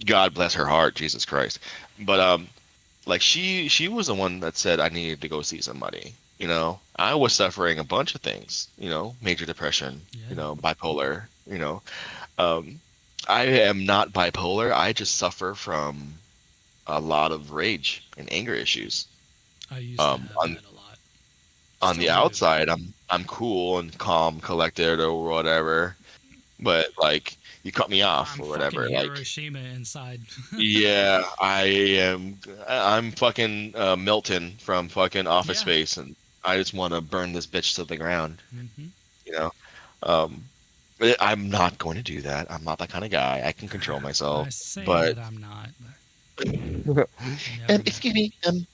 God bless her heart, Jesus Christ. But like she was the one that said I needed to go see somebody. I was suffering a bunch of things. Major depression. Yeah. Bipolar. Um, I am not bipolar. I just suffer from a lot of rage and anger issues. I used to Um, have on that a lot. on Still the do. outside, I'm cool and calm, collected, or whatever. But like, you cut me off I'm or fucking whatever. Like, Hiroshima inside. yeah, I'm fucking Milton from fucking Office Yeah. Space, and I just want to burn this bitch to the ground. Hmm. You know. Um, I'm not going to do that. I'm not that kind of guy. I can control I myself, say but that I'm not. But Never know. Excuse me,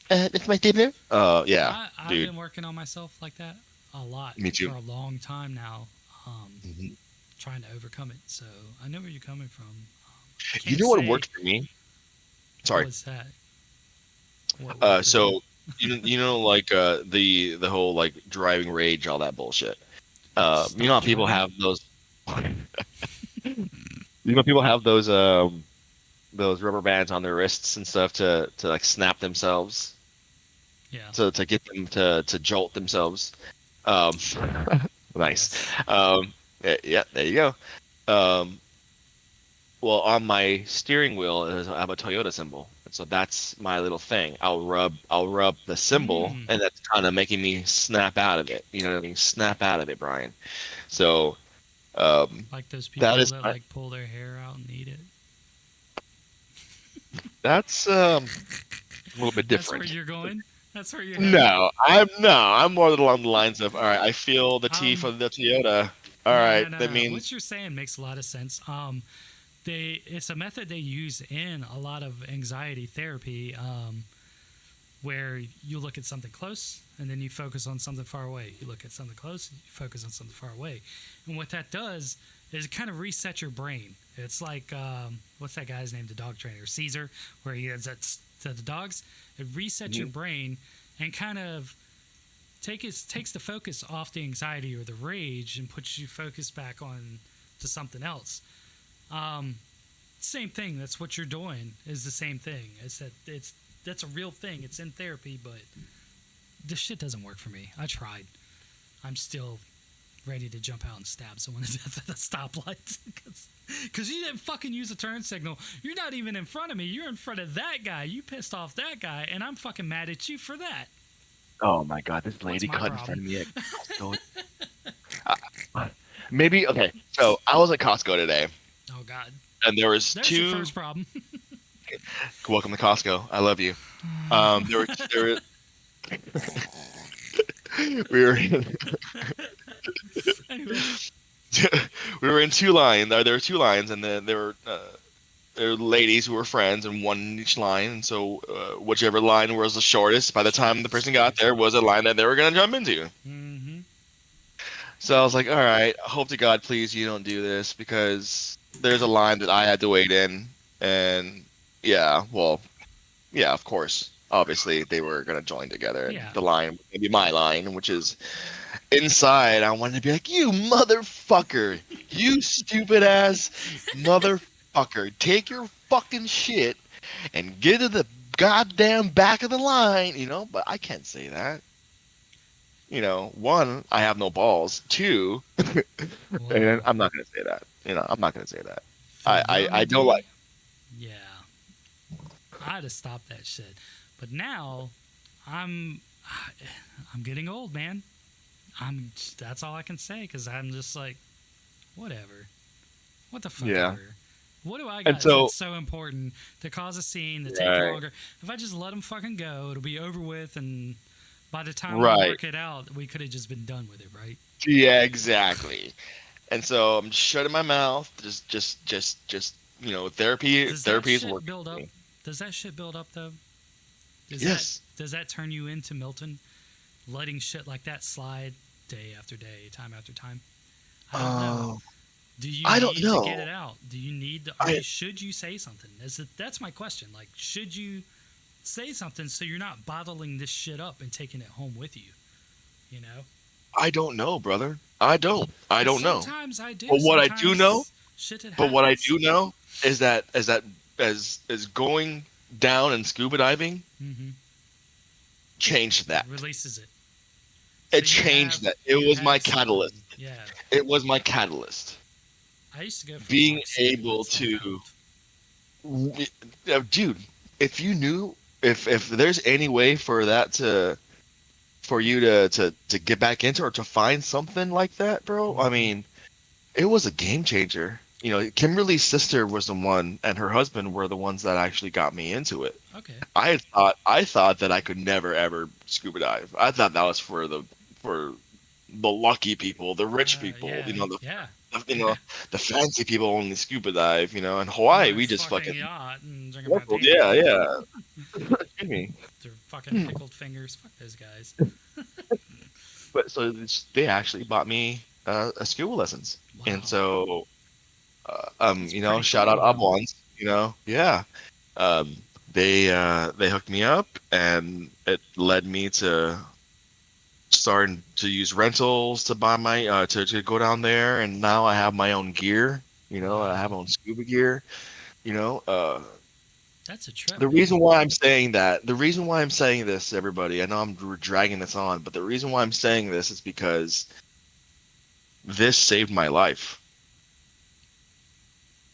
it's my dinner. Yeah, I've dude, been working on myself like that a lot me too. for a long time now, Mhm. trying to overcome it. So I know where you're coming from. I You can't know what say worked for me? what Sorry. was that. What worked for you? So like the whole like driving rage, all that bullshit. You know Stop how people driving. have those. People have those rubber bands on their wrists and stuff to like snap themselves, Yeah. to get them to jolt themselves. Um, nice. Yes. Yeah, there you go. Um, well, on my steering wheel I have a Toyota symbol, and so that's my little thing. I'll rub the symbol, Mm, and that's kind of making me snap out of it. You know what I mean? Snap out of it, Brian. So like those that people is that like pull their hair out and eat it. that's a little bit That's where different. you're going. That's where you're headed. No, I'm more along the lines of, all right, I feel the T Um, for the Toyota. All no, right, no, no, that no. means What you're saying makes a lot of sense. It's a method they use in a lot of anxiety therapy, where you look at something close and then you focus on something far away. You look at something close, you focus on something far away, and what that does is it kind of resets your brain. It's like what's that guy's name? The dog trainer, Caesar, where he has that to the dogs. It resets your Mhm. brain and kind of takes the focus off the anxiety or the rage and puts you focus back on to something else. Um, Same thing. That's what you're doing. Is the same thing. That's a real thing. It's in therapy, but this shit doesn't work for me. I tried. I'm still ready to jump out and stab someone to death at a stoplight because you didn't fucking use a turn signal. You're not even in front of me. You're in front of that guy. You pissed off that guy, and I'm fucking mad at you for that. Oh my God, this What's lady my cut in front problem? of me at Costco. Maybe okay. So I was at Costco today, Oh God, and there was there's your two. first problem. Welcome to Costco. I love you. There were we were in, Anyway, we were in two lines. There were two lines, and then there were ladies who were friends, and one in each line. And so whichever line was the shortest, by the time the shortest person got gets there, was a fucked. line that they were gonna jump into. Mm-hmm. So I was like, all right, hope to God, please you don't do this because there's a line that I had to wait in. And yeah, well, yeah, of course. Obviously, they were going to join together, and Yeah. the line would be my line, which is inside. I wanted to be like, you motherfucker, you stupid ass motherfucker, take your fucking shit and get to the goddamn back of the line, but I can't say that. One, I have no balls. Two, and Well, I'm not gonna say that. I'm not gonna say that. for I young don't like. D, yeah, I'd have stopped that shit. But now, I'm I'm getting old, man. That's all I can say because I'm just like, whatever. What the fuck Yeah, ever. What do I and got so that's so important to cause a scene to take right, longer? If I just let them fucking go, it'll be over with, and by the time we right, work it out, we could have just been done with it, right? yeah, exactly. And so I'm shutting my mouth. Just therapy. Does that Therapy is shit working build for up? me. Does that shit build up though? Does that Yes, does that turn you into Milton, letting shit like that slide day after day, time after time? I don't know. um, Do you I don't need to get know. it out? Do you need to? I Should you say something? That's my question. Like, should you say something so you're not bottling this shit up and taking it home with you? You know? I don't know, brother. I Because don't know. sometimes I do. But what I do know Sometimes shit that But what I happens. do know is that as going down and scuba diving Mm-hmm. changed that. Releases it. So It changed that. It you was my have catalyst. something. Yeah. It was my catalyst. I used to go for Being walks and able that's all it to, helped. dude, if you knew, if there's any way for you to get back into or to find something like that, bro, I Mm-hmm. mean, it was a game changer. Kimberly's sister was the one, and her husband were the ones that actually got me into it. Okay. I thought that I could never ever scuba dive. I thought that was for the lucky people, the rich people, Yeah. Yeah. the fancy people only scuba dive. In On Hawaii, their we just fucking fucking yacht and drinking local. martinis. Yeah, yeah. Excuse me. Their fucking Hmm. pickled fingers. Fuck those guys. But so they actually bought me scuba lessons, and Wow. so That's pretty shout out cool, though. Oblongs. Yeah. Um, they hooked me up, and it led me to starting to use rentals to buy my to go down there, and now I have my own gear. I have Wow. my own scuba gear. You know, uh, That's a trip, the man. reason why I'm saying that, the reason why I'm saying this, everybody, I know we're dragging this on, but the reason why I'm saying this is because this saved my life.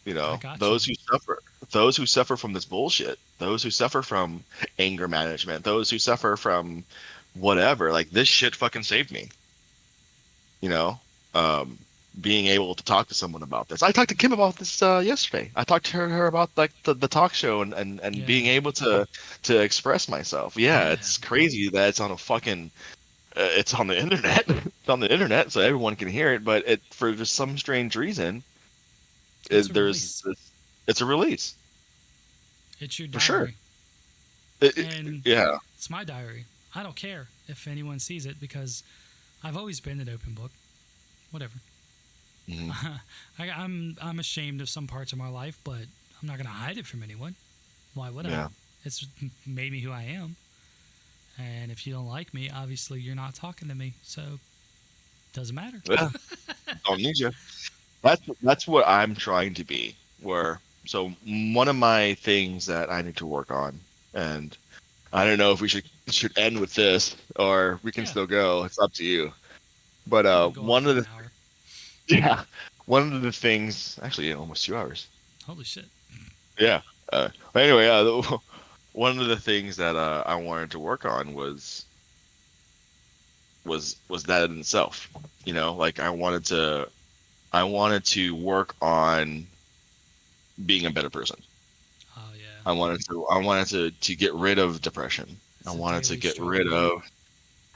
I got you. Those who suffer from this bullshit, those who suffer from anger management, those who suffer from whatever, like this shit fucking saved me. You know, um, being able to talk to someone about this. I talked to Kim about this yesterday. I talked to her about like the talk show and Yeah. being able to express myself. Yeah, Yeah. it's crazy that it's on a fucking it's on the internet. It's on the internet, so everyone can hear it. But for just some strange reason, It's a there's release. this, it's a release It's your for sure. diary. And Yeah. it's my diary. I don't care if anyone sees it because I've always been an open book. Whatever. Mhm. I'm ashamed of some parts of my life, but I'm not gonna hide it from anyone. Why would I? Yeah. It's made me who I am. And if you don't like me, obviously you're not talking to me. So doesn't matter. Yeah. Don't need you. That's what I'm trying to be. Where so one of my things that I need to work on, and I don't know if we should end with this or we can Yeah, still go. It's up to you. But we can go on one for of an the hour. yeah, one of the things actually almost 2 hours. Holy shit. Yeah. But anyway, one of the things that I wanted to work on was that in itself. Like I wanted to work on being a better person. Oh yeah. I wanted to get rid of depression. I It's a wanted to daily get rid struggle. of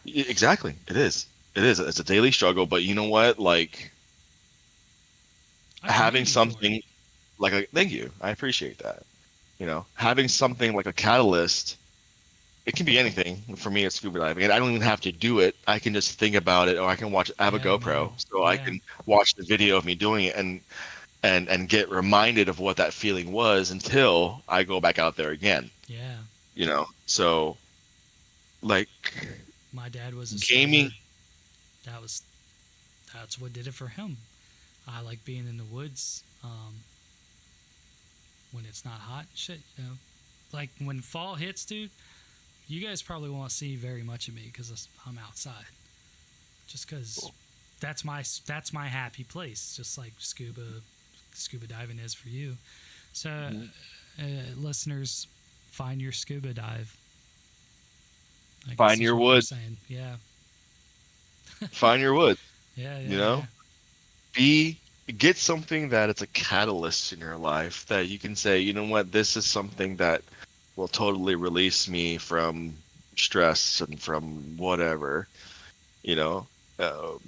exactly. It is. It is. It's a daily struggle, but you know what? Like I having commend you for it. something thank you. I appreciate that. Having something like a catalyst. It can be anything. For me, it's scuba diving, and I don't even have to do it. I can just think about it, or I can watch. I have a Yeah, man. GoPro, so I Yeah. can watch the video of me doing it and get reminded of what that feeling was until I go back out there again. Yeah. So like My dad was a gaming. stover. That was that's what did it for him. I like being in the woods when it's not hot and shit, Like when fall hits, dude, you guys probably won't see very much of me because I'm outside. Just because that's my happy place, just like scuba diving is for you. So, listeners, find your scuba dive. I guess Find is your what we're woods. saying. Yeah, Find your woods. yeah, You yeah, yeah. know, be get something that it's a catalyst in your life that you can say, you know what, this is something that will totally release me from stress and from whatever. You know, um,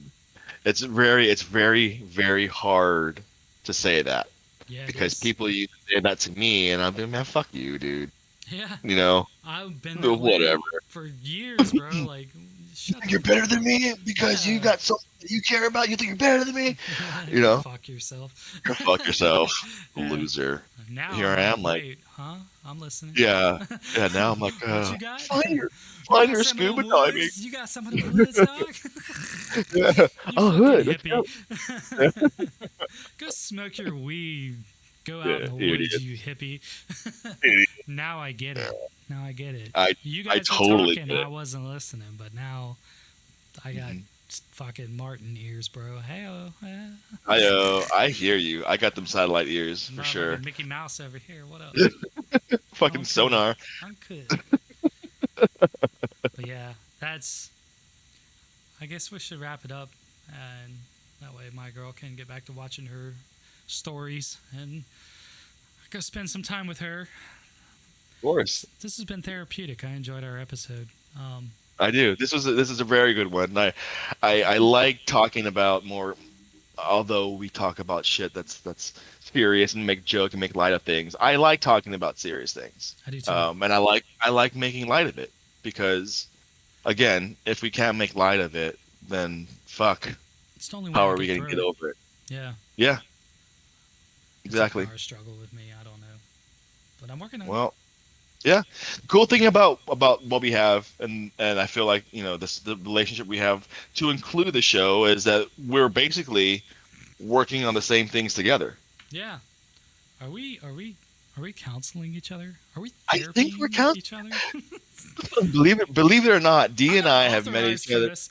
it's very, very hard to say that Yeah, it because is. people used to say that to me, and I'd be, man, fuck you, dude. Yeah, You know, I've been that way whatever. for years, bro. Like, You shut think the you're fuck better than up. me because you Yeah. got something that you care about. You think you're better than me. You Go know, fuck yourself. go fuck yourself, Yeah. loser. Now Here I'm I like, am, like, wait, huh? I'm listening. yeah, yeah. Now I'm like, What you got? find your You find got your some of the scuba diving. woods? You got some of the woods, dog? Yeah. You Oh, fucking good. Let's hippie. go. Yeah, Go smoke your weed. Go out in yeah, the woods, idiot, you hippie. idiot. Now I get Yeah. it. Now I get it. I You I guys were totally talking, get it. I wasn't listening, but now I got Mhm. fucking Martin ears, bro. Hey, I hear you. I got them satellite ears for sure. motherfucking Mickey Mouse over here. What up? Fucking I'm cool. sonar. I'm cool. But yeah, that's. I guess we should wrap it up, and that way my girl can get back to watching her stories and go spend some time with her. Of course. This has been therapeutic. I enjoyed our episode. I do. This is a very good one. I like talking about more although we talk about shit that's serious and make joke and make light of things, I like talking about serious things. I do too. And I like making light of it because again, if we can't make light of it, then fuck, It's the only way how to are we get gonna through get it. over it? Yeah, Yeah, it's a exactly. power struggle with me. I don't know, but I'm working on it. Well, yeah. Cool thing about what we have, and I feel like this the relationship we have to include the show is that we're basically working on the same things together. Yeah. Are we counseling each other? Are we I think we're therapying counting. each other? Believe it or not, D I'm and not I have met authorized each for other. this.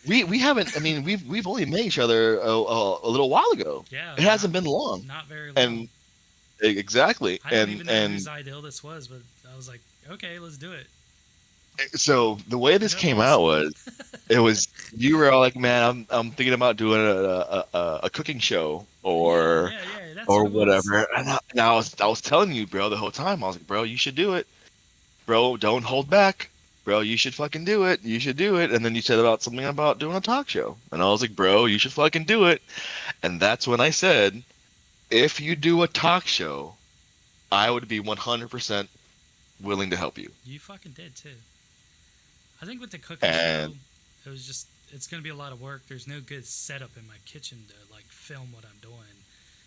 We haven't. I mean, we've only met each other a little while ago. Yeah, It hasn't been long, not very long. and exactly, I don't and even know whose and ideal this was, but I was like, okay, let's do it. so the way this No came boss. out was it was you were all like, man, I'm thinking about doing a cooking show Yeah, or yeah, yeah. That's or what it was. whatever, and I was telling you, bro, the whole time I was like, bro, you should do it, bro, don't hold back. Bro, you should fucking do it. You should do it. And then you said about something about doing a talk show. And I was like, bro, you should fucking do it. And that's when I said, if you do a talk show, I would be 100% willing to help you. You fucking did too. I think with the cooking show, And it's gonna be a lot of work. There's no good setup in my kitchen to like film what I'm doing.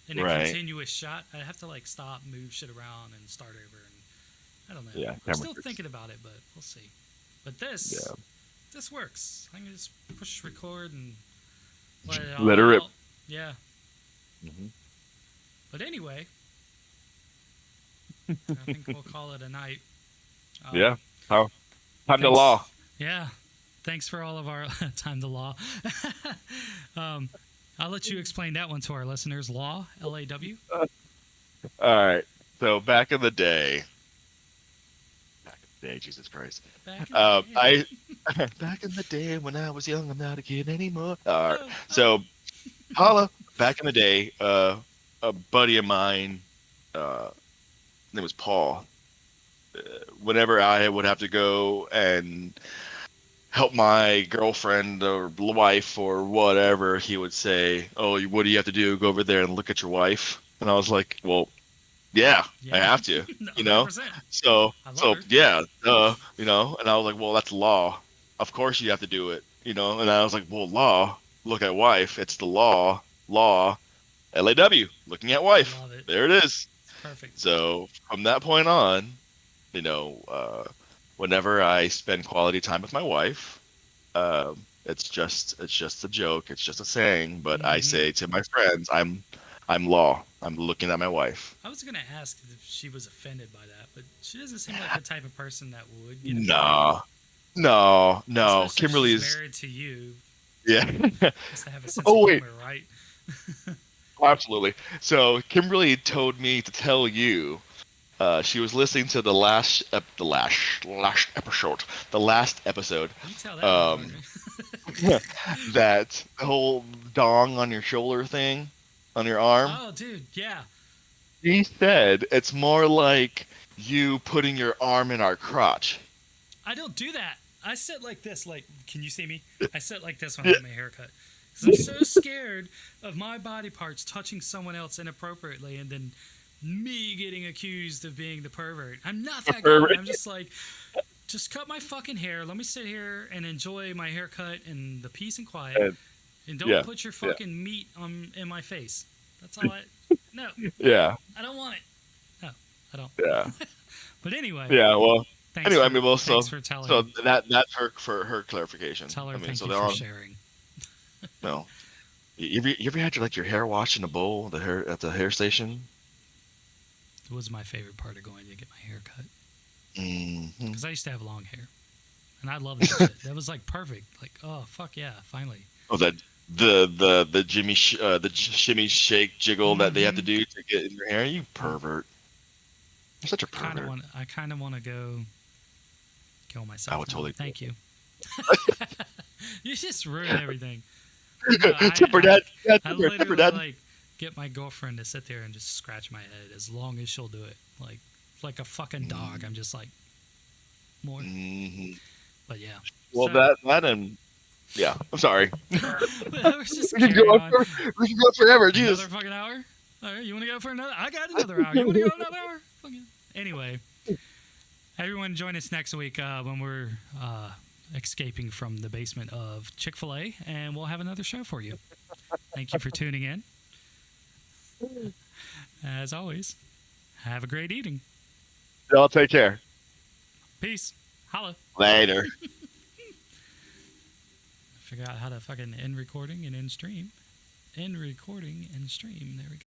In a right, continuous shot, I have to like stop, move shit around, and start over. And I don't know. yeah, I'm camera still tricks. thinking about it, but we'll see. But Yeah, this works. I can just push record and let it all let her rip. out. Yeah. Hmm. But anyway, I think we'll call it a night. Yeah, Um, how time to thanks. law. Yeah. Thanks for all of our time to law. um, I'll let you explain that one to our listeners. Law, LAW. All right. So back in the day, Jesus Christ. Back in the day. I back in the day when I was young, I'm not a kid anymore. All right. Oh, oh. So holla, back in the day, a buddy of mine, his name was Paul. Whenever I would have to go and help my girlfriend or wife or whatever, he would say, "Oh, what do you have to do? Go over there and look at your wife." And I was like, "Well, yeah, I Yeah. have to, you know." 100%. So, I love so her. yeah, And I was like, "Well, that's law. Of course you have to do it, you know." And I was like, "Well, law. Look at wife. It's the law. Law. LAW. Looking at I wife. love it. There it is." It's perfect. So from that point on, you know, whenever I spend quality time with my wife, it's just a joke. It's just a saying. But I Hmm. say to my friends, I'm law. I'm looking at my wife. I was going to ask if she was offended by that, but she doesn't seem like the type of person that would get offended. Nah, no, no. Especially if Kimberly she's is married to you. yeah. Has to have a sense of Oh wait, humor, right? absolutely. So Kimberly told me to tell you. She was listening to the last episode. You tell that Um, motherfucker. that whole dong on your shoulder thing, on your arm. Oh, dude, yeah. He said it's more like you putting your arm in our crotch. I don't do that. I sit like this. Like, can you see me? I sit like this when I Yeah. get my hair cut. Because I'm so scared of my body parts touching someone else inappropriately and then me getting accused of being the pervert. I'm not that guy. I'm just like, just cut my fucking hair. Let me sit here and enjoy my haircut and the peace and quiet. And, And don't yeah, put your yeah, fucking meat in my face. That's all I. No, yeah, I don't want it. No, I don't. yeah, But anyway, yeah. Well, thanks anyway, I for mean, well, thanks so for so telling. that's for her clarification. Tell I her mean, thank so you they're for on. sharing. No, you ever had your hair washed in a bowl, the hair at the hair station? It was my favorite part of going to get my hair cut Hmm. because I used to have long hair, and I loved that shit. That was like perfect. Like, oh fuck yeah, finally. Oh, that the the shimmy shake jiggle that they have to Mm-hmm. do to get in your hair. You pervert! You're such a Kind of pervert. want. I kind of want to go kill I myself would now. totally do Thank you. You just ruin everything. No, it. Tipper dad, yeah, I tipper literally dad. like get my girlfriend to sit there and just scratch my head as long as she'll do it. Like a fucking dog. I'm just like more. Hmm. But yeah. Well, So that and Yeah, I'm sorry. We're just We can go carrying on on. we can go forever. Another Jesus. fucking hour? All right, you want to go for another? I got another hour. You want to go another hour? Fucking. Anyway, everyone join us next week when we're escaping from the basement of Chick-Fil-A, and we'll have another show for you. Thank you for tuning in. As always, have a great eating. Y'all take care. Peace. Holla. Later. Figure out how to fucking end recording and end stream. End recording and stream. There we go.